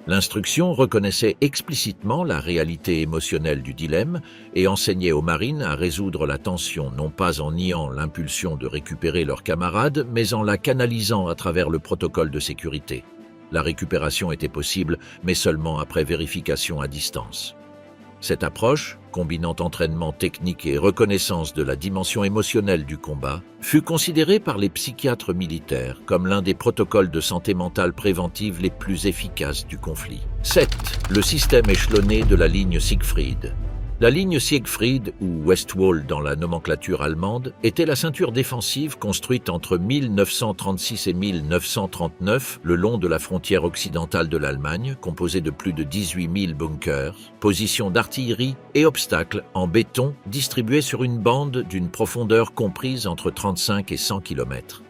L'instruction reconnaissait explicitement la réalité émotionnelle du dilemme et enseignait aux marines à résoudre la tension non pas en niant l'impulsion de récupérer leurs camarades, mais en la canalisant à travers le protocole de sécurité. La récupération était possible, mais seulement après vérification à distance. Cette approche, combinant entraînement technique et reconnaissance de la dimension émotionnelle du combat, fut considérée par les psychiatres militaires comme l'un des protocoles de santé mentale préventive les plus efficaces du conflit. 7. Le système échelonné de la ligne Siegfried. La ligne Siegfried, ou Westwall dans la nomenclature allemande, était la ceinture défensive construite entre 1936 et 1939 le long de la frontière occidentale de l'Allemagne, composée de plus de 18 000 bunkers, positions d'artillerie et obstacles en béton distribués sur une bande d'une profondeur comprise entre 35 et 100 km.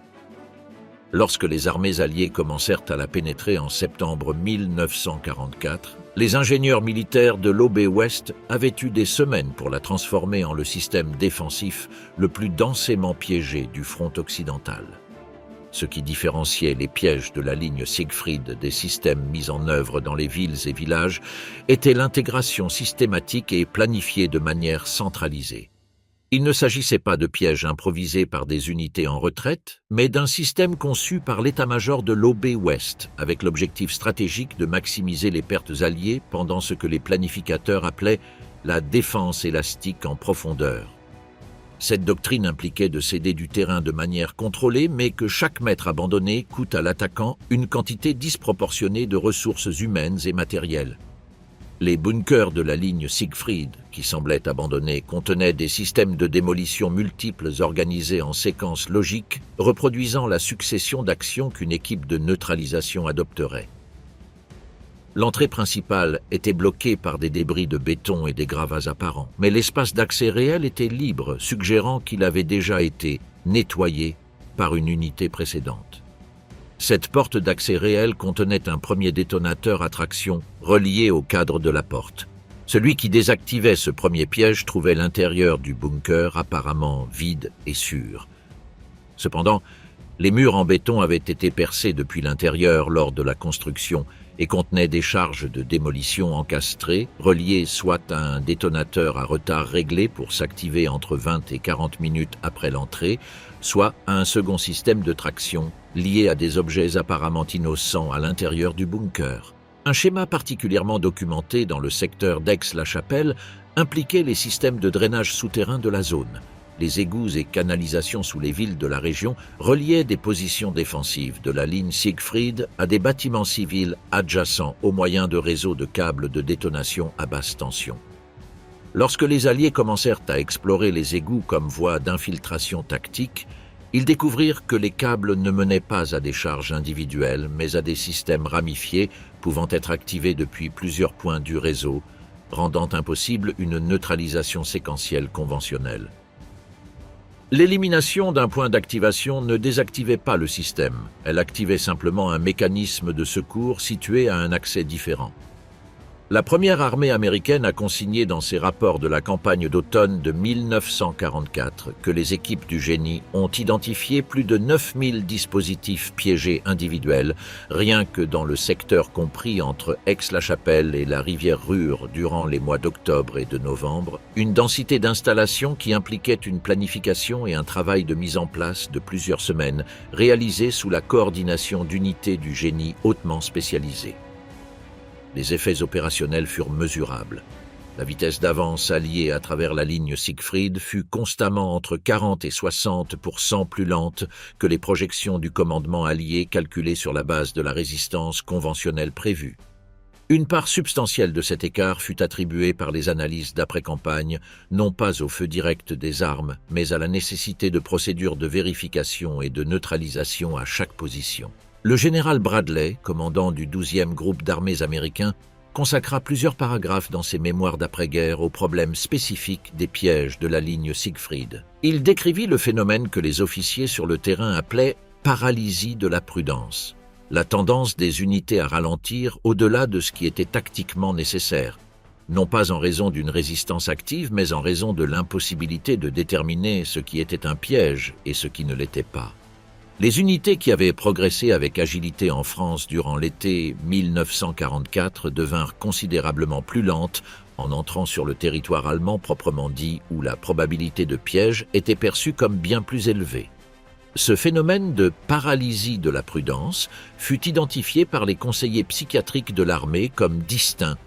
Lorsque les armées alliées commencèrent à la pénétrer en septembre 1944, les ingénieurs militaires de l'Oberwest avaient eu des semaines pour la transformer en le système défensif le plus densément piégé du front occidental. Ce qui différenciait les pièges de la ligne Siegfried des systèmes mis en œuvre dans les villes et villages était l'intégration systématique et planifiée de manière centralisée. Il ne s'agissait pas de pièges improvisés par des unités en retraite, mais d'un système conçu par l'état-major de l'Oberwest, avec l'objectif stratégique de maximiser les pertes alliées pendant ce que les planificateurs appelaient la défense élastique en profondeur. Cette doctrine impliquait de céder du terrain de manière contrôlée, mais que chaque mètre abandonné coûte à l'attaquant une quantité disproportionnée de ressources humaines et matérielles. Les bunkers de la ligne Siegfried, qui semblaient abandonnés, contenaient des systèmes de démolition multiples organisés en séquences logiques, reproduisant la succession d'actions qu'une équipe de neutralisation adopterait. L'entrée principale était bloquée par des débris de béton et des gravats apparents, mais l'espace d'accès réel était libre, suggérant qu'il avait déjà été nettoyé par une unité précédente. Cette porte d'accès réel contenait un premier détonateur à traction relié au cadre de la porte. Celui qui désactivait ce premier piège trouvait l'intérieur du bunker apparemment vide et sûr. Cependant, les murs en béton avaient été percés depuis l'intérieur lors de la construction et contenaient des charges de démolition encastrées, reliées soit à un détonateur à retard réglé pour s'activer entre 20 et 40 minutes après l'entrée, soit à un second système de traction lié à des objets apparemment innocents à l'intérieur du bunker. Un schéma particulièrement documenté dans le secteur d'Aix-la-Chapelle impliquait les systèmes de drainage souterrain de la zone. Les égouts et canalisations sous les villes de la région reliaient des positions défensives de la ligne Siegfried à des bâtiments civils adjacents au moyen de réseaux de câbles de détonation à basse tension. Lorsque les Alliés commencèrent à explorer les égouts comme voie d'infiltration tactique, ils découvrirent que les câbles ne menaient pas à des charges individuelles, mais à des systèmes ramifiés pouvant être activés depuis plusieurs points du réseau, rendant impossible une neutralisation séquentielle conventionnelle. L'élimination d'un point d'activation ne désactivait pas le système, elle activait simplement un mécanisme de secours situé à un accès différent. La première armée américaine a consigné dans ses rapports de la campagne d'automne de 1944 que les équipes du génie ont identifié plus de 9000 dispositifs piégés individuels, rien que dans le secteur compris entre Aix-la-Chapelle et la rivière Ruhr durant les mois d'octobre et de novembre, une densité d'installations qui impliquait une planification et un travail de mise en place de plusieurs semaines, réalisés sous la coordination d'unités du génie hautement spécialisées. Les effets opérationnels furent mesurables. La vitesse d'avance alliée à travers la ligne Siegfried fut constamment entre 40 et 60% plus lente que les projections du commandement allié calculées sur la base de la résistance conventionnelle prévue. Une part substantielle de cet écart fut attribuée par les analyses d'après-campagne, non pas au feu direct des armes, mais à la nécessité de procédures de vérification et de neutralisation à chaque position. Le général Bradley, commandant du 12e groupe d'armées américain, consacra plusieurs paragraphes dans ses mémoires d'après-guerre aux problèmes spécifiques des pièges de la ligne Siegfried. Il décrivit le phénomène que les officiers sur le terrain appelaient « paralysie de la prudence », la tendance des unités à ralentir au-delà de ce qui était tactiquement nécessaire, non pas en raison d'une résistance active, mais en raison de l'impossibilité de déterminer ce qui était un piège et ce qui ne l'était pas. Les unités qui avaient progressé avec agilité en France durant l'été 1944 devinrent considérablement plus lentes en entrant sur le territoire allemand proprement dit, où la probabilité de piège était perçue comme bien plus élevée. Ce phénomène de paralysie de la prudence fut identifié par les conseillers psychiatriques de l'armée comme distinct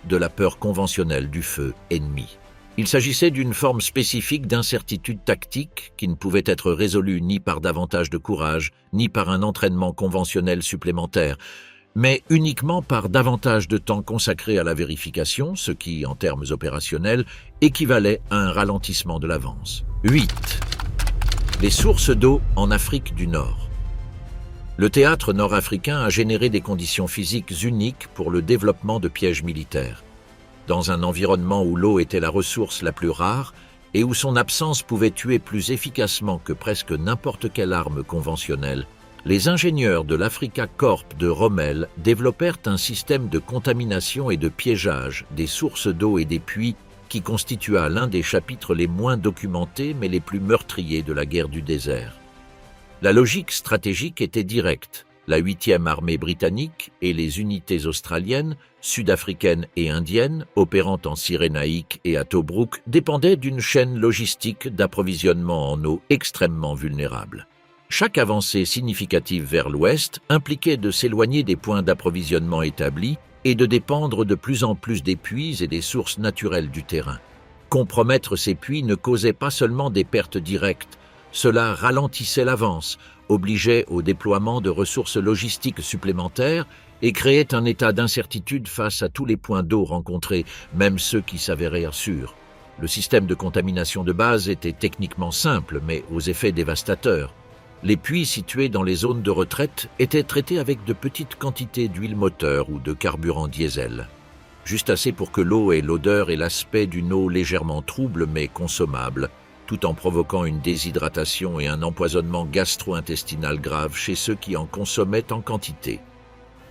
de la peur conventionnelle du feu ennemi. Il s'agissait d'une forme spécifique d'incertitude tactique qui ne pouvait être résolue ni par davantage de courage, ni par un entraînement conventionnel supplémentaire, mais uniquement par davantage de temps consacré à la vérification, ce qui, en termes opérationnels, équivalait à un ralentissement de l'avance. 8. Les sources d'eau en Afrique du Nord. Le théâtre nord-africain a généré des conditions physiques uniques pour le développement de pièges militaires. Dans un environnement où l'eau était la ressource la plus rare et où son absence pouvait tuer plus efficacement que presque n'importe quelle arme conventionnelle, les ingénieurs de l'Africa Corp de Rommel développèrent un système de contamination et de piégeage des sources d'eau et des puits qui constitua l'un des chapitres les moins documentés mais les plus meurtriers de la guerre du désert. La logique stratégique était directe. La 8e armée britannique et les unités australiennes, sud-africaines et indiennes, opérant en Cyrénaïque et à Tobrouk, dépendaient d'une chaîne logistique d'approvisionnement en eau extrêmement vulnérable. Chaque avancée significative vers l'ouest impliquait de s'éloigner des points d'approvisionnement établis et de dépendre de plus en plus des puits et des sources naturelles du terrain. Compromettre ces puits ne causait pas seulement des pertes directes, cela ralentissait l'avance, obligeait au déploiement de ressources logistiques supplémentaires et créait un état d'incertitude face à tous les points d'eau rencontrés, même ceux qui s'avérèrent sûrs. Le système de contamination de base était techniquement simple, mais aux effets dévastateurs. Les puits situés dans les zones de retraite étaient traités avec de petites quantités d'huile moteur ou de carburant diesel. Juste assez pour que l'eau ait l'odeur et l'aspect d'une eau légèrement trouble mais consommable, tout en provoquant une déshydratation et un empoisonnement gastro-intestinal grave chez ceux qui en consommaient en quantité.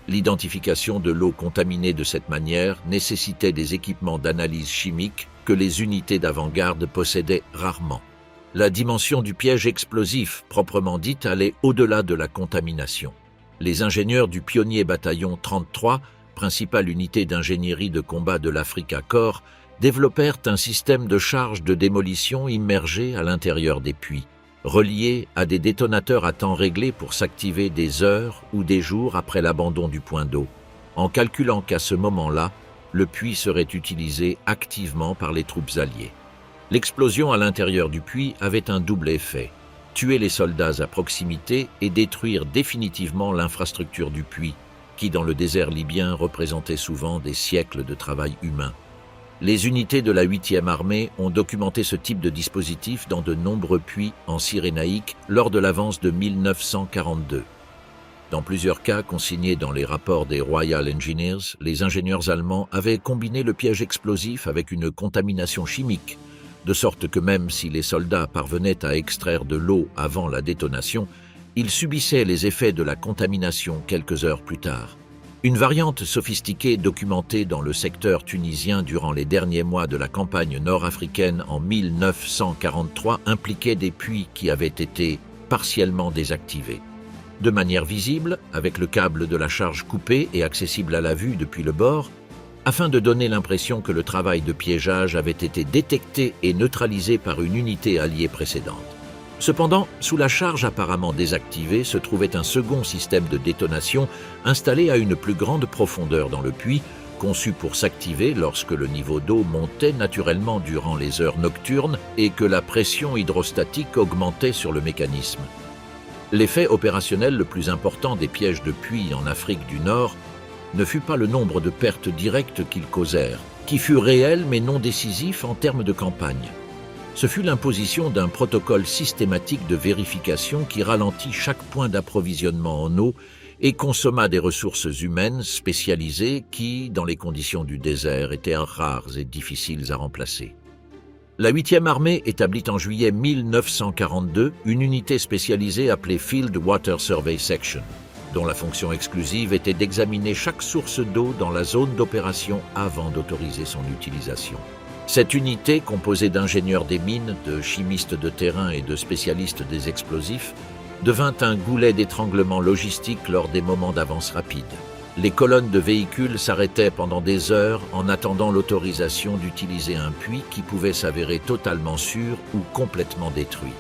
L'identification de l'eau contaminée de cette manière nécessitait des équipements d'analyse chimique que les unités d'avant-garde possédaient rarement. La dimension du piège explosif, proprement dite, allait au-delà de la contamination. Les ingénieurs du pionnier bataillon 33, principale unité d'ingénierie de combat de l'Africa Corps, développèrent un système de charge de démolition immergé à l'intérieur des puits, relié à des détonateurs à temps réglé pour s'activer des heures ou des jours après l'abandon du point d'eau, en calculant qu'à ce moment-là, le puits serait utilisé activement par les troupes alliées. L'explosion à l'intérieur du puits avait un double effet, tuer les soldats à proximité et détruire définitivement l'infrastructure du puits, qui dans le désert libyen représentait souvent des siècles de travail humain. Les unités de la 8e armée ont documenté ce type de dispositif dans de nombreux puits en Cyrénaïque lors de l'avance de 1942. Dans plusieurs cas consignés dans les rapports des Royal Engineers, les ingénieurs allemands avaient combiné le piège explosif avec une contamination chimique, de sorte que même si les soldats parvenaient à extraire de l'eau avant la détonation, ils subissaient les effets de la contamination quelques heures plus tard. Une variante sophistiquée documentée dans le secteur tunisien durant les derniers mois de la campagne nord-africaine en 1943 impliquait des puits qui avaient été partiellement désactivés. De manière visible, avec le câble de la charge coupé et accessible à la vue depuis le bord, afin de donner l'impression que le travail de piégeage avait été détecté et neutralisé par une unité alliée précédente. Cependant, sous la charge apparemment désactivée se trouvait un second système de détonation installé à une plus grande profondeur dans le puits, conçu pour s'activer lorsque le niveau d'eau montait naturellement durant les heures nocturnes et que la pression hydrostatique augmentait sur le mécanisme. L'effet opérationnel le plus important des pièges de puits en Afrique du Nord ne fut pas le nombre de pertes directes qu'ils causèrent, qui fut réel mais non décisif en termes de campagne. Ce fut l'imposition d'un protocole systématique de vérification qui ralentit chaque point d'approvisionnement en eau et consomma des ressources humaines spécialisées qui, dans les conditions du désert, étaient rares et difficiles à remplacer. La 8e armée établit en juillet 1942 une unité spécialisée appelée Field Water Survey Section, dont la fonction exclusive était d'examiner chaque source d'eau dans la zone d'opération avant d'autoriser son utilisation. Cette unité, composée d'ingénieurs des mines, de chimistes de terrain et de spécialistes des explosifs, devint un goulet d'étranglement logistique lors des moments d'avance rapide. Les colonnes de véhicules s'arrêtaient pendant des heures en attendant l'autorisation d'utiliser un puits qui pouvait s'avérer totalement sûr ou complètement détruit.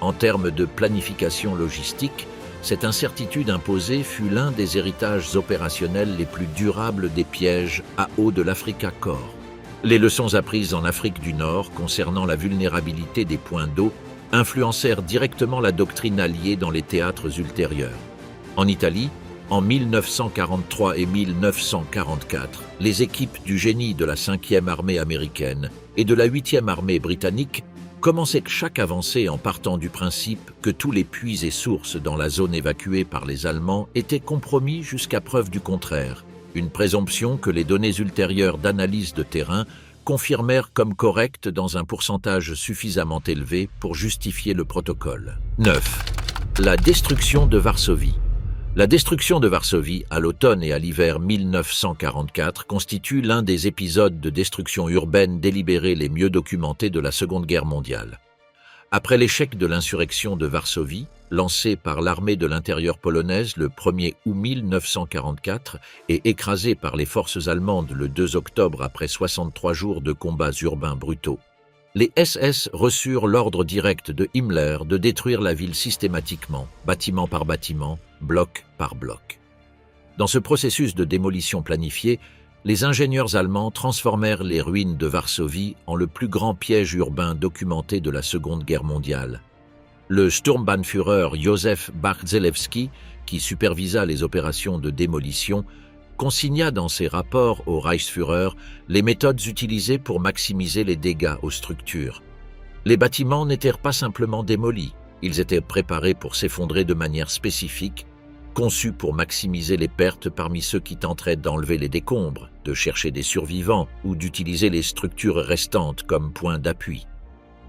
En termes de planification logistique, Cette incertitude imposée fut l'un des héritages opérationnels les plus durables des pièges à eau de l'Africa Corps. Les leçons apprises en Afrique du Nord concernant la vulnérabilité des points d'eau influencèrent directement la doctrine alliée dans les théâtres ultérieurs. En Italie, en 1943 et 1944, les équipes du génie de la 5e armée américaine et de la 8e armée britannique commençaient chaque avancée en partant du principe que tous les puits et sources dans la zone évacuée par les Allemands étaient compromis jusqu'à preuve du contraire, une présomption que les données ultérieures d'analyse de terrain confirmèrent comme correcte dans un pourcentage suffisamment élevé pour justifier le protocole. 9. La destruction de Varsovie. La destruction de Varsovie à l'automne et à l'hiver 1944 constitue l'un des épisodes de destruction urbaine délibérés les mieux documentés de la Seconde Guerre mondiale. Après l'échec de l'insurrection de Varsovie, lancée par l'armée de l'intérieur polonaise le 1er août 1944 et écrasée par les forces allemandes le 2 octobre après 63 jours de combats urbains brutaux, les SS reçurent l'ordre direct de Himmler de détruire la ville systématiquement, bâtiment par bâtiment, bloc par bloc. Dans ce processus de démolition planifié, les ingénieurs allemands transformèrent les ruines de Varsovie en le plus grand piège urbain documenté de la Seconde Guerre mondiale. Le Sturmbannführer Józef Barzelewski, qui supervisa les opérations de démolition, consigna dans ses rapports au Reichsführer les méthodes utilisées pour maximiser les dégâts aux structures. Les bâtiments n'étaient pas simplement démolis, ils étaient préparés pour s'effondrer de manière spécifique, conçus pour maximiser les pertes parmi ceux qui tenteraient d'enlever les décombres, de chercher des survivants ou d'utiliser les structures restantes comme point d'appui.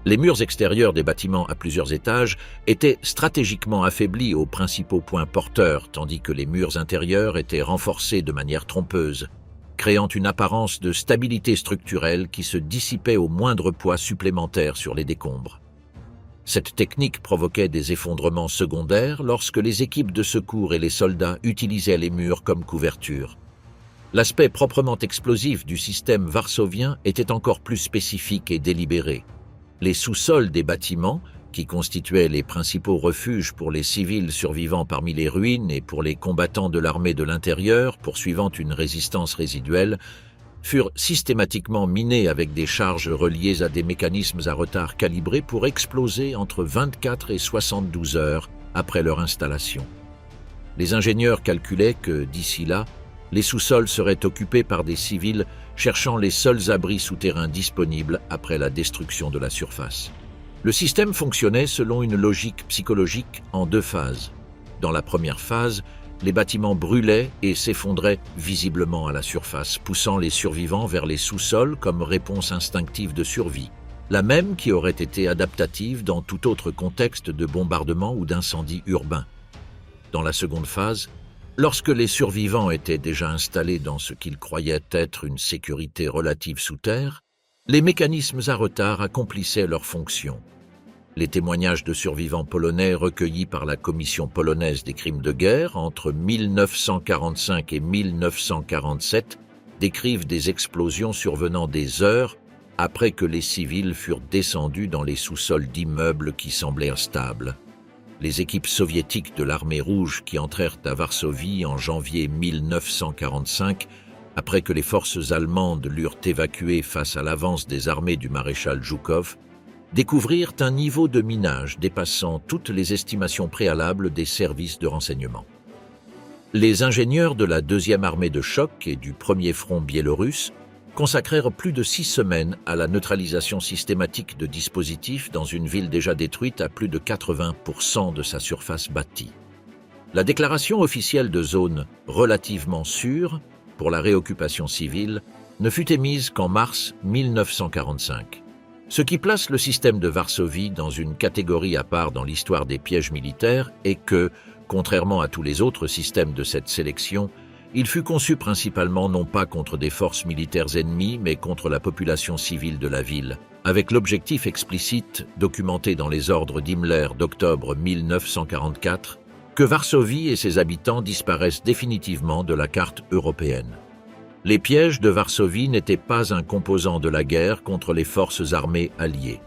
Les murs extérieurs des bâtiments à plusieurs étages étaient stratégiquement affaiblis aux principaux points porteurs, tandis que les murs intérieurs étaient renforcés de manière trompeuse, créant une apparence de stabilité structurelle qui se dissipait au moindre poids supplémentaire sur les décombres. Cette technique provoquait des effondrements secondaires lorsque les équipes de secours et les soldats utilisaient les murs comme couverture. L'aspect proprement explosif du système varsovien était encore plus spécifique et délibéré. Les sous-sols des bâtiments, qui constituaient les principaux refuges pour les civils survivant parmi les ruines et pour les combattants de l'armée de l'intérieur poursuivant une résistance résiduelle, furent systématiquement minés avec des charges reliées à des mécanismes à retard calibrés pour exploser entre 24 et 72 heures après leur installation. Les ingénieurs calculaient que, d'ici là, les sous-sols seraient occupés par des civils cherchant les seuls abris souterrains disponibles après la destruction de la surface. Le système fonctionnait selon une logique psychologique en 2 phases. Dans la première phase, les bâtiments brûlaient et s'effondraient visiblement à la surface, poussant les survivants vers les sous-sols comme réponse instinctive de survie, la même qui aurait été adaptative dans tout autre contexte de bombardement ou d'incendie urbain. Dans la seconde phase, lorsque les survivants étaient déjà installés dans ce qu'ils croyaient être une sécurité relative sous terre, les mécanismes à retard accomplissaient leur fonction. Les témoignages de survivants polonais recueillis par la Commission polonaise des crimes de guerre entre 1945 et 1947 décrivent des explosions survenant des heures après que les civils furent descendus dans les sous-sols d'immeubles qui semblaient instables. Les équipes soviétiques de l'armée rouge qui entrèrent à Varsovie en janvier 1945, après que les forces allemandes l'eurent évacué face à l'avance des armées du maréchal Zhukov, découvrirent un niveau de minage dépassant toutes les estimations préalables des services de renseignement. Les ingénieurs de la 2e armée de choc et du 1er front biélorusse consacrèrent plus de 6 semaines à la neutralisation systématique de dispositifs dans une ville déjà détruite à plus de 80% de sa surface bâtie. La déclaration officielle de zone relativement sûre pour la réoccupation civile ne fut émise qu'en mars 1945. Ce qui place le système de Varsovie dans une catégorie à part dans l'histoire des pièges militaires est que, contrairement à tous les autres systèmes de cette sélection, il fut conçu principalement non pas contre des forces militaires ennemies, mais contre la population civile de la ville, avec l'objectif explicite, documenté dans les ordres d'Himmler d'octobre 1944, que Varsovie et ses habitants disparaissent définitivement de la carte européenne. Les pièges de Varsovie n'étaient pas un composant de la guerre contre les forces armées alliées.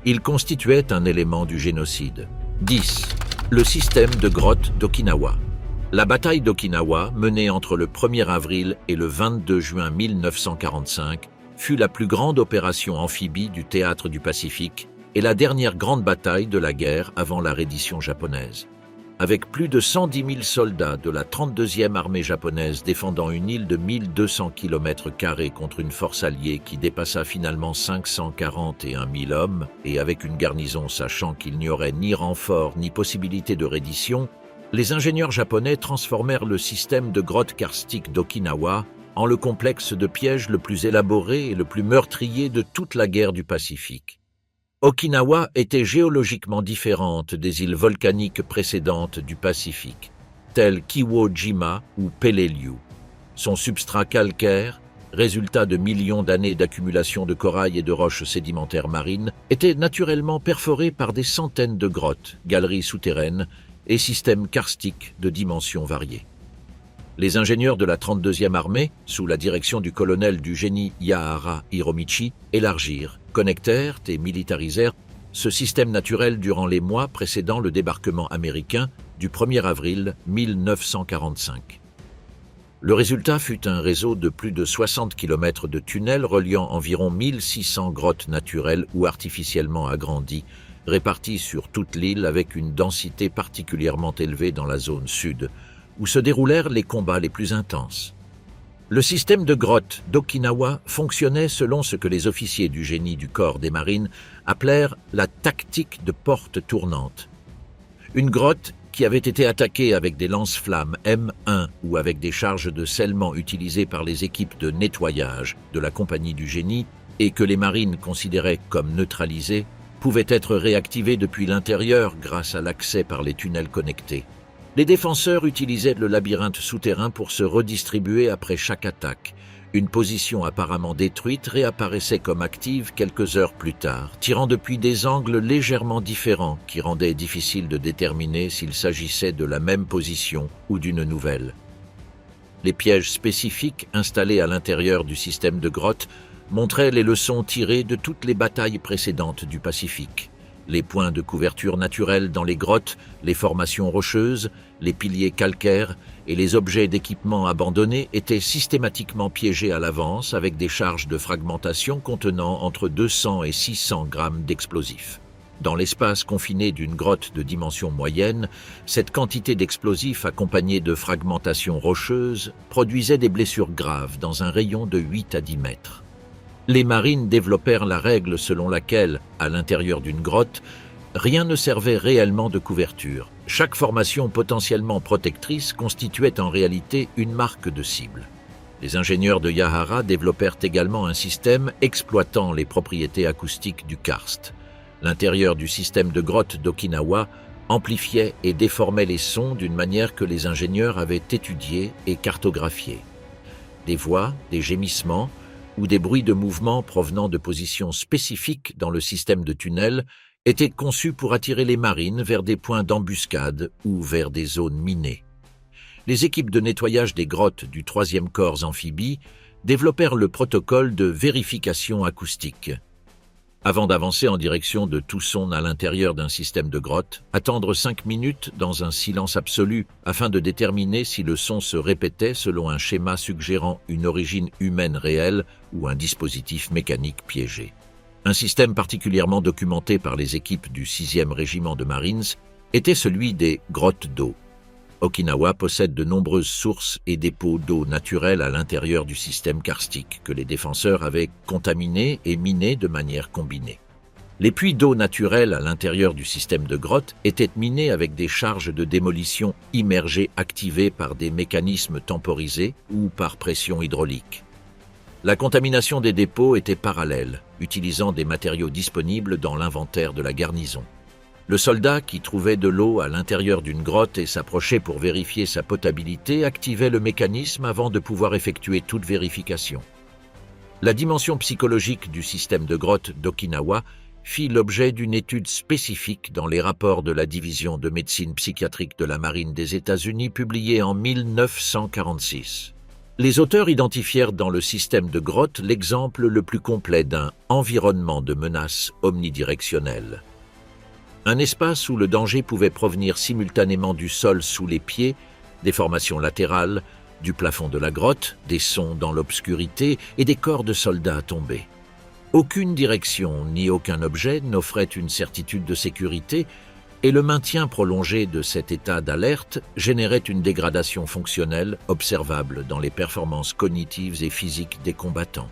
Ils constituaient un élément du génocide. 10. Le système de grottes d'Okinawa. La bataille d'Okinawa, menée entre le 1er avril et le 22 juin 1945, fut la plus grande opération amphibie du théâtre du Pacifique et la dernière grande bataille de la guerre avant la reddition japonaise. Avec plus de 110 000 soldats de la 32e armée japonaise défendant une île de 1200 km² contre une force alliée qui dépassa finalement 541 000 hommes, et avec une garnison sachant qu'il n'y aurait ni renfort ni possibilité de reddition, les ingénieurs japonais transformèrent le système de grottes karstiques d'Okinawa en le complexe de pièges le plus élaboré et le plus meurtrier de toute la guerre du Pacifique. Okinawa était géologiquement différente des îles volcaniques précédentes du Pacifique, telles qu'Iwo-Jima ou Peleliu. Son substrat calcaire, résultat de millions d'années d'accumulation de corail et de roches sédimentaires marines, était naturellement perforé par des centaines de grottes, galeries souterraines et systèmes karstiques de dimensions variées. Les ingénieurs de la 32e armée, sous la direction du colonel du génie Yahara Hiromichi, élargirent, connectèrent et militarisèrent ce système naturel durant les mois précédant le débarquement américain du 1er avril 1945. Le résultat fut un réseau de plus de 60 km de tunnels reliant environ 1600 grottes naturelles ou artificiellement agrandies, réparties sur toute l'île avec une densité particulièrement élevée dans la zone sud, où se déroulèrent les combats les plus intenses. Le système de grottes d'Okinawa fonctionnait selon ce que les officiers du génie du corps des marines appelèrent la tactique de porte tournante. Une grotte qui avait été attaquée avec des lance-flammes M1 ou avec des charges de scellement utilisées par les équipes de nettoyage de la compagnie du génie et que les marines considéraient comme neutralisées, pouvait être réactivée depuis l'intérieur grâce à l'accès par les tunnels connectés. Les défenseurs utilisaient le labyrinthe souterrain pour se redistribuer après chaque attaque. Une position apparemment détruite réapparaissait comme active quelques heures plus tard, tirant depuis des angles légèrement différents qui rendaient difficile de déterminer s'il s'agissait de la même position ou d'une nouvelle. Les pièges spécifiques installés à l'intérieur du système de grottes montraient les leçons tirées de toutes les batailles précédentes du Pacifique. Les points de couverture naturels dans les grottes, les formations rocheuses, les piliers calcaires et les objets d'équipement abandonnés étaient systématiquement piégés à l'avance avec des charges de fragmentation contenant entre 200 et 600 grammes d'explosifs. Dans l'espace confiné d'une grotte de dimension moyenne, cette quantité d'explosifs accompagnée de fragmentation rocheuse produisait des blessures graves dans un rayon de 8 à 10 mètres. Les marines développèrent la règle selon laquelle, à l'intérieur d'une grotte, rien ne servait réellement de couverture. Chaque formation potentiellement protectrice constituait en réalité une marque de cible. Les ingénieurs de Yahara développèrent également un système exploitant les propriétés acoustiques du karst. L'intérieur du système de grotte d'Okinawa amplifiait et déformait les sons d'une manière que les ingénieurs avaient étudiée et cartographiée. Des voix, des gémissements, ou des bruits de mouvement provenant de positions spécifiques dans le système de tunnels étaient conçus pour attirer les marines vers des points d'embuscade ou vers des zones minées. Les équipes de nettoyage des grottes du 3e corps amphibie développèrent le protocole de vérification acoustique. Avant d'avancer en direction de tout son à l'intérieur d'un système de grotte, attendre 5 minutes dans un silence absolu afin de déterminer si le son se répétait selon un schéma suggérant une origine humaine réelle ou un dispositif mécanique piégé. Un système particulièrement documenté par les équipes du 6e régiment de Marines était celui des grottes d'eau. Okinawa possède de nombreuses sources et dépôts d'eau naturelle à l'intérieur du système karstique que les défenseurs avaient contaminé et miné de manière combinée. Les puits d'eau naturelle à l'intérieur du système de grotte étaient minés avec des charges de démolition immergées activées par des mécanismes temporisés ou par pression hydraulique. La contamination des dépôts était parallèle, utilisant des matériaux disponibles dans l'inventaire de la garnison. Le soldat qui trouvait de l'eau à l'intérieur d'une grotte et s'approchait pour vérifier sa potabilité activait le mécanisme avant de pouvoir effectuer toute vérification. La dimension psychologique du système de grotte d'Okinawa fit l'objet d'une étude spécifique dans les rapports de la division de médecine psychiatrique de la Marine des États-Unis publiés en 1946. Les auteurs identifièrent dans le système de grotte l'exemple le plus complet d'un environnement de menace omnidirectionnelle. Un espace où le danger pouvait provenir simultanément du sol sous les pieds, des formations latérales, du plafond de la grotte, des sons dans l'obscurité et des corps de soldats tombés. Aucune direction ni aucun objet n'offrait une certitude de sécurité et le maintien prolongé de cet état d'alerte générait une dégradation fonctionnelle observable dans les performances cognitives et physiques des combattants.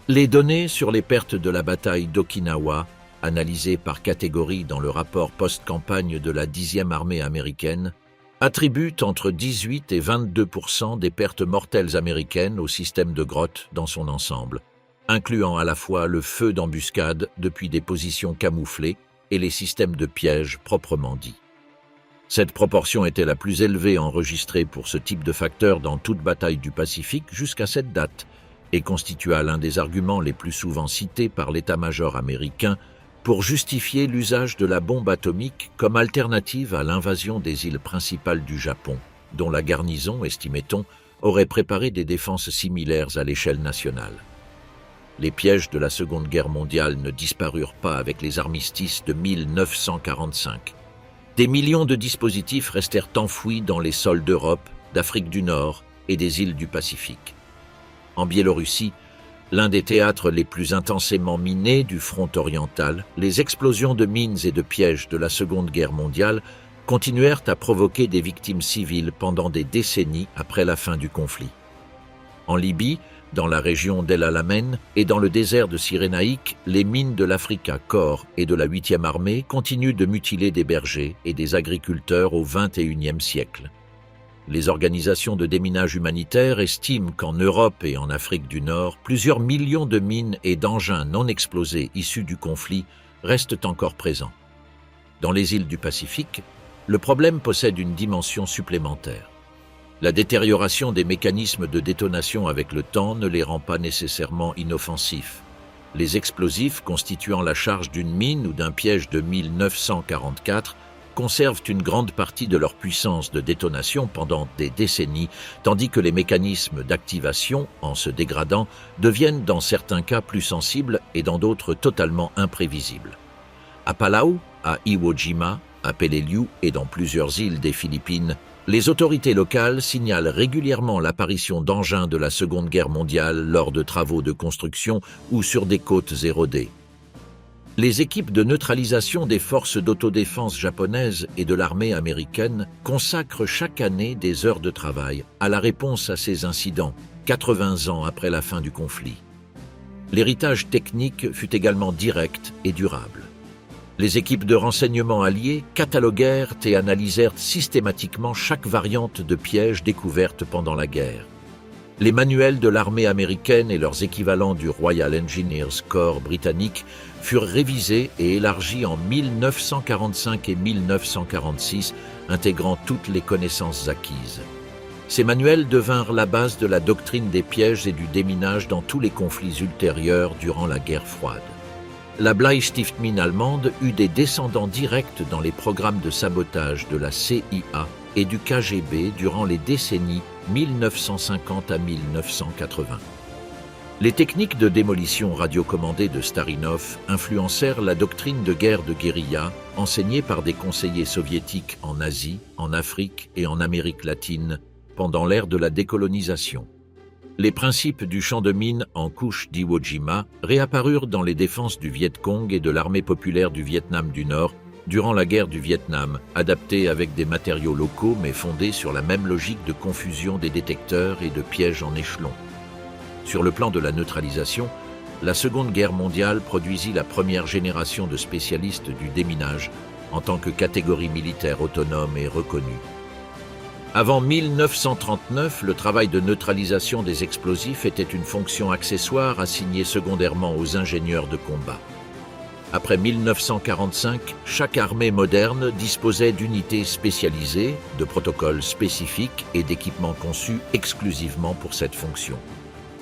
Les données sur les pertes de la bataille d'Okinawa, analysées par catégorie dans le rapport post-campagne de la 10e armée américaine, attribuent entre 18 et 22% des pertes mortelles américaines au système de grotte dans son ensemble, incluant à la fois le feu d'embuscade depuis des positions camouflées et les systèmes de pièges proprement dits. Cette proportion était la plus élevée enregistrée pour ce type de facteur dans toute bataille du Pacifique jusqu'à cette date et constitua l'un des arguments les plus souvent cités par l'état-major américain pour justifier l'usage de la bombe atomique comme alternative à l'invasion des îles principales du Japon, dont la garnison, estimait-on, aurait préparé des défenses similaires à l'échelle nationale. Les pièges de la Seconde Guerre mondiale ne disparurent pas avec les armistices de 1945. Des millions de dispositifs restèrent enfouis dans les sols d'Europe, d'Afrique du Nord et des îles du Pacifique. En Biélorussie, l'un des théâtres les plus intensément minés du front oriental, les explosions de mines et de pièges de la Seconde Guerre mondiale continuèrent à provoquer des victimes civiles pendant des décennies après la fin du conflit. En Libye, dans la région d'El Alamein et dans le désert de Cyrénaïque, les mines de l'Africa Corps et de la 8e armée continuent de mutiler des bergers et des agriculteurs au XXIe siècle. Les organisations de déminage humanitaire estiment qu'en Europe et en Afrique du Nord, plusieurs millions de mines et d'engins non explosés issus du conflit restent encore présents. Dans les îles du Pacifique, le problème possède une dimension supplémentaire. La détérioration des mécanismes de détonation avec le temps ne les rend pas nécessairement inoffensifs. Les explosifs constituant la charge d'une mine ou d'un piège de 1944 conservent une grande partie de leur puissance de détonation pendant des décennies, tandis que les mécanismes d'activation, en se dégradant, deviennent dans certains cas plus sensibles et dans d'autres totalement imprévisibles. À Palau, à Iwo Jima, à Peleliu et dans plusieurs îles des Philippines, les autorités locales signalent régulièrement l'apparition d'engins de la Seconde Guerre mondiale lors de travaux de construction ou sur des côtes érodées. Les équipes de neutralisation des forces d'autodéfense japonaises et de l'armée américaine consacrent chaque année des heures de travail à la réponse à ces incidents, 80 ans après la fin du conflit. L'héritage technique fut également direct et durable. Les équipes de renseignement alliées cataloguèrent et analysèrent systématiquement chaque variante de piège découverte pendant la guerre. Les manuels de l'armée américaine et leurs équivalents du Royal Engineers Corps britannique furent révisés et élargis en 1945 et 1946, intégrant toutes les connaissances acquises. Ces manuels devinrent la base de la doctrine des pièges et du déminage dans tous les conflits ultérieurs durant la guerre froide. La Bleistiftmine allemande eut des descendants directs dans les programmes de sabotage de la CIA et du KGB durant les décennies 1950 à 1980. Les techniques de démolition radiocommandée de Starinov influencèrent la doctrine de guerre de guérilla enseignée par des conseillers soviétiques en Asie, en Afrique et en Amérique latine pendant l'ère de la décolonisation. Les principes du champ de mines en couche d'Iwo Jima réapparurent dans les défenses du Viet Cong et de l'armée populaire du Vietnam du Nord durant la guerre du Vietnam, adaptés avec des matériaux locaux mais fondés sur la même logique de confusion des détecteurs et de pièges en échelon. Sur le plan de la neutralisation, la Seconde Guerre mondiale produisit la première génération de spécialistes du déminage en tant que catégorie militaire autonome et reconnue. Avant 1939, le travail de neutralisation des explosifs était une fonction accessoire assignée secondairement aux ingénieurs de combat. Après 1945, chaque armée moderne disposait d'unités spécialisées, de protocoles spécifiques et d'équipements conçus exclusivement pour cette fonction.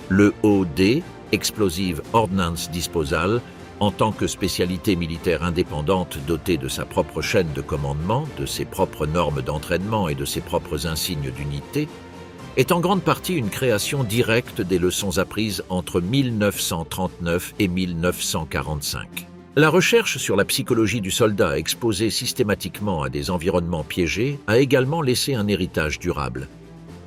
Le OD, Explosive Ordnance Disposal, en tant que spécialité militaire indépendante dotée de sa propre chaîne de commandement, de ses propres normes d'entraînement et de ses propres insignes d'unité, est en grande partie une création directe des leçons apprises entre 1939 et 1945. La recherche sur la psychologie du soldat exposé systématiquement à des environnements piégés a également laissé un héritage durable.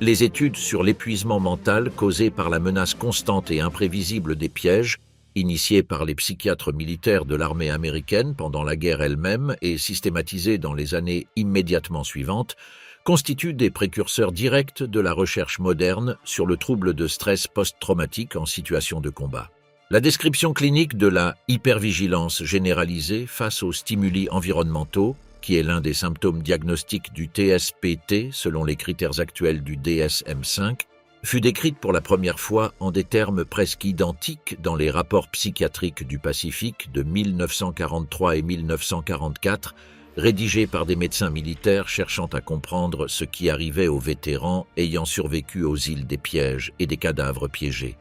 Les études sur l'épuisement mental causé par la menace constante et imprévisible des pièges, initiées par les psychiatres militaires de l'armée américaine pendant la guerre elle-même et systématisées dans les années immédiatement suivantes, constituent des précurseurs directs de la recherche moderne sur le trouble de stress post-traumatique en situation de combat. La description clinique de la hypervigilance généralisée face aux stimuli environnementaux, qui est l'un des symptômes diagnostiques du TSPT selon les critères actuels du DSM-5, fut décrite pour la première fois en des termes presque identiques dans les rapports psychiatriques du Pacifique de 1943 et 1944, rédigés par des médecins militaires cherchant à comprendre ce qui arrivait aux vétérans ayant survécu aux îles des pièges et des cadavres piégés.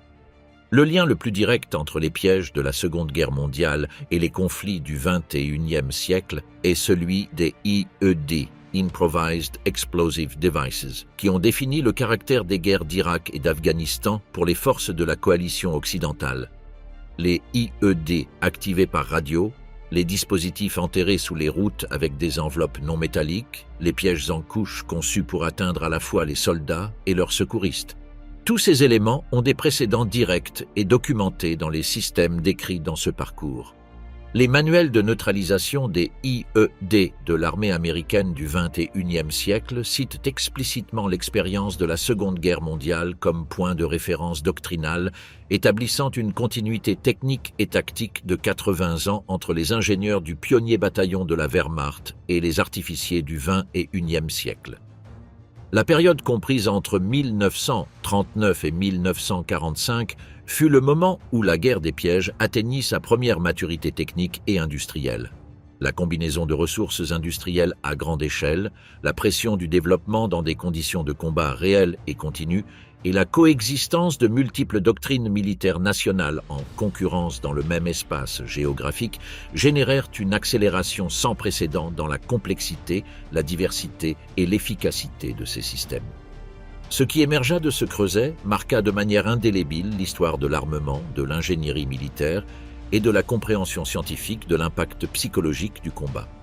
Le lien le plus direct entre les pièges de la Seconde Guerre mondiale et les conflits du XXIe siècle est celui des IED, Improvised Explosive Devices, qui ont défini le caractère des guerres d'Irak et d'Afghanistan pour les forces de la coalition occidentale. Les IED activés par radio, les dispositifs enterrés sous les routes avec des enveloppes non métalliques, les pièges en couche conçus pour atteindre à la fois les soldats et leurs secouristes. Tous ces éléments ont des précédents directs et documentés dans les systèmes décrits dans ce parcours. Les manuels de neutralisation des IED de l'armée américaine du XXIe siècle citent explicitement l'expérience de la Seconde Guerre mondiale comme point de référence doctrinal, établissant une continuité technique et tactique de 80 ans entre les ingénieurs du pionnier bataillon de la Wehrmacht et les artificiers du XXIe siècle. La période comprise entre 1939 et 1945 fut le moment où la guerre des pièges atteignit sa première maturité technique et industrielle. La combinaison de ressources industrielles à grande échelle, la pression du développement dans des conditions de combat réelles et continues, et la coexistence de multiples doctrines militaires nationales en concurrence dans le même espace géographique générèrent une accélération sans précédent dans la complexité, la diversité et l'efficacité de ces systèmes. Ce qui émergea de ce creuset marqua de manière indélébile l'histoire de l'armement, de l'ingénierie militaire et de la compréhension scientifique de l'impact psychologique du combat.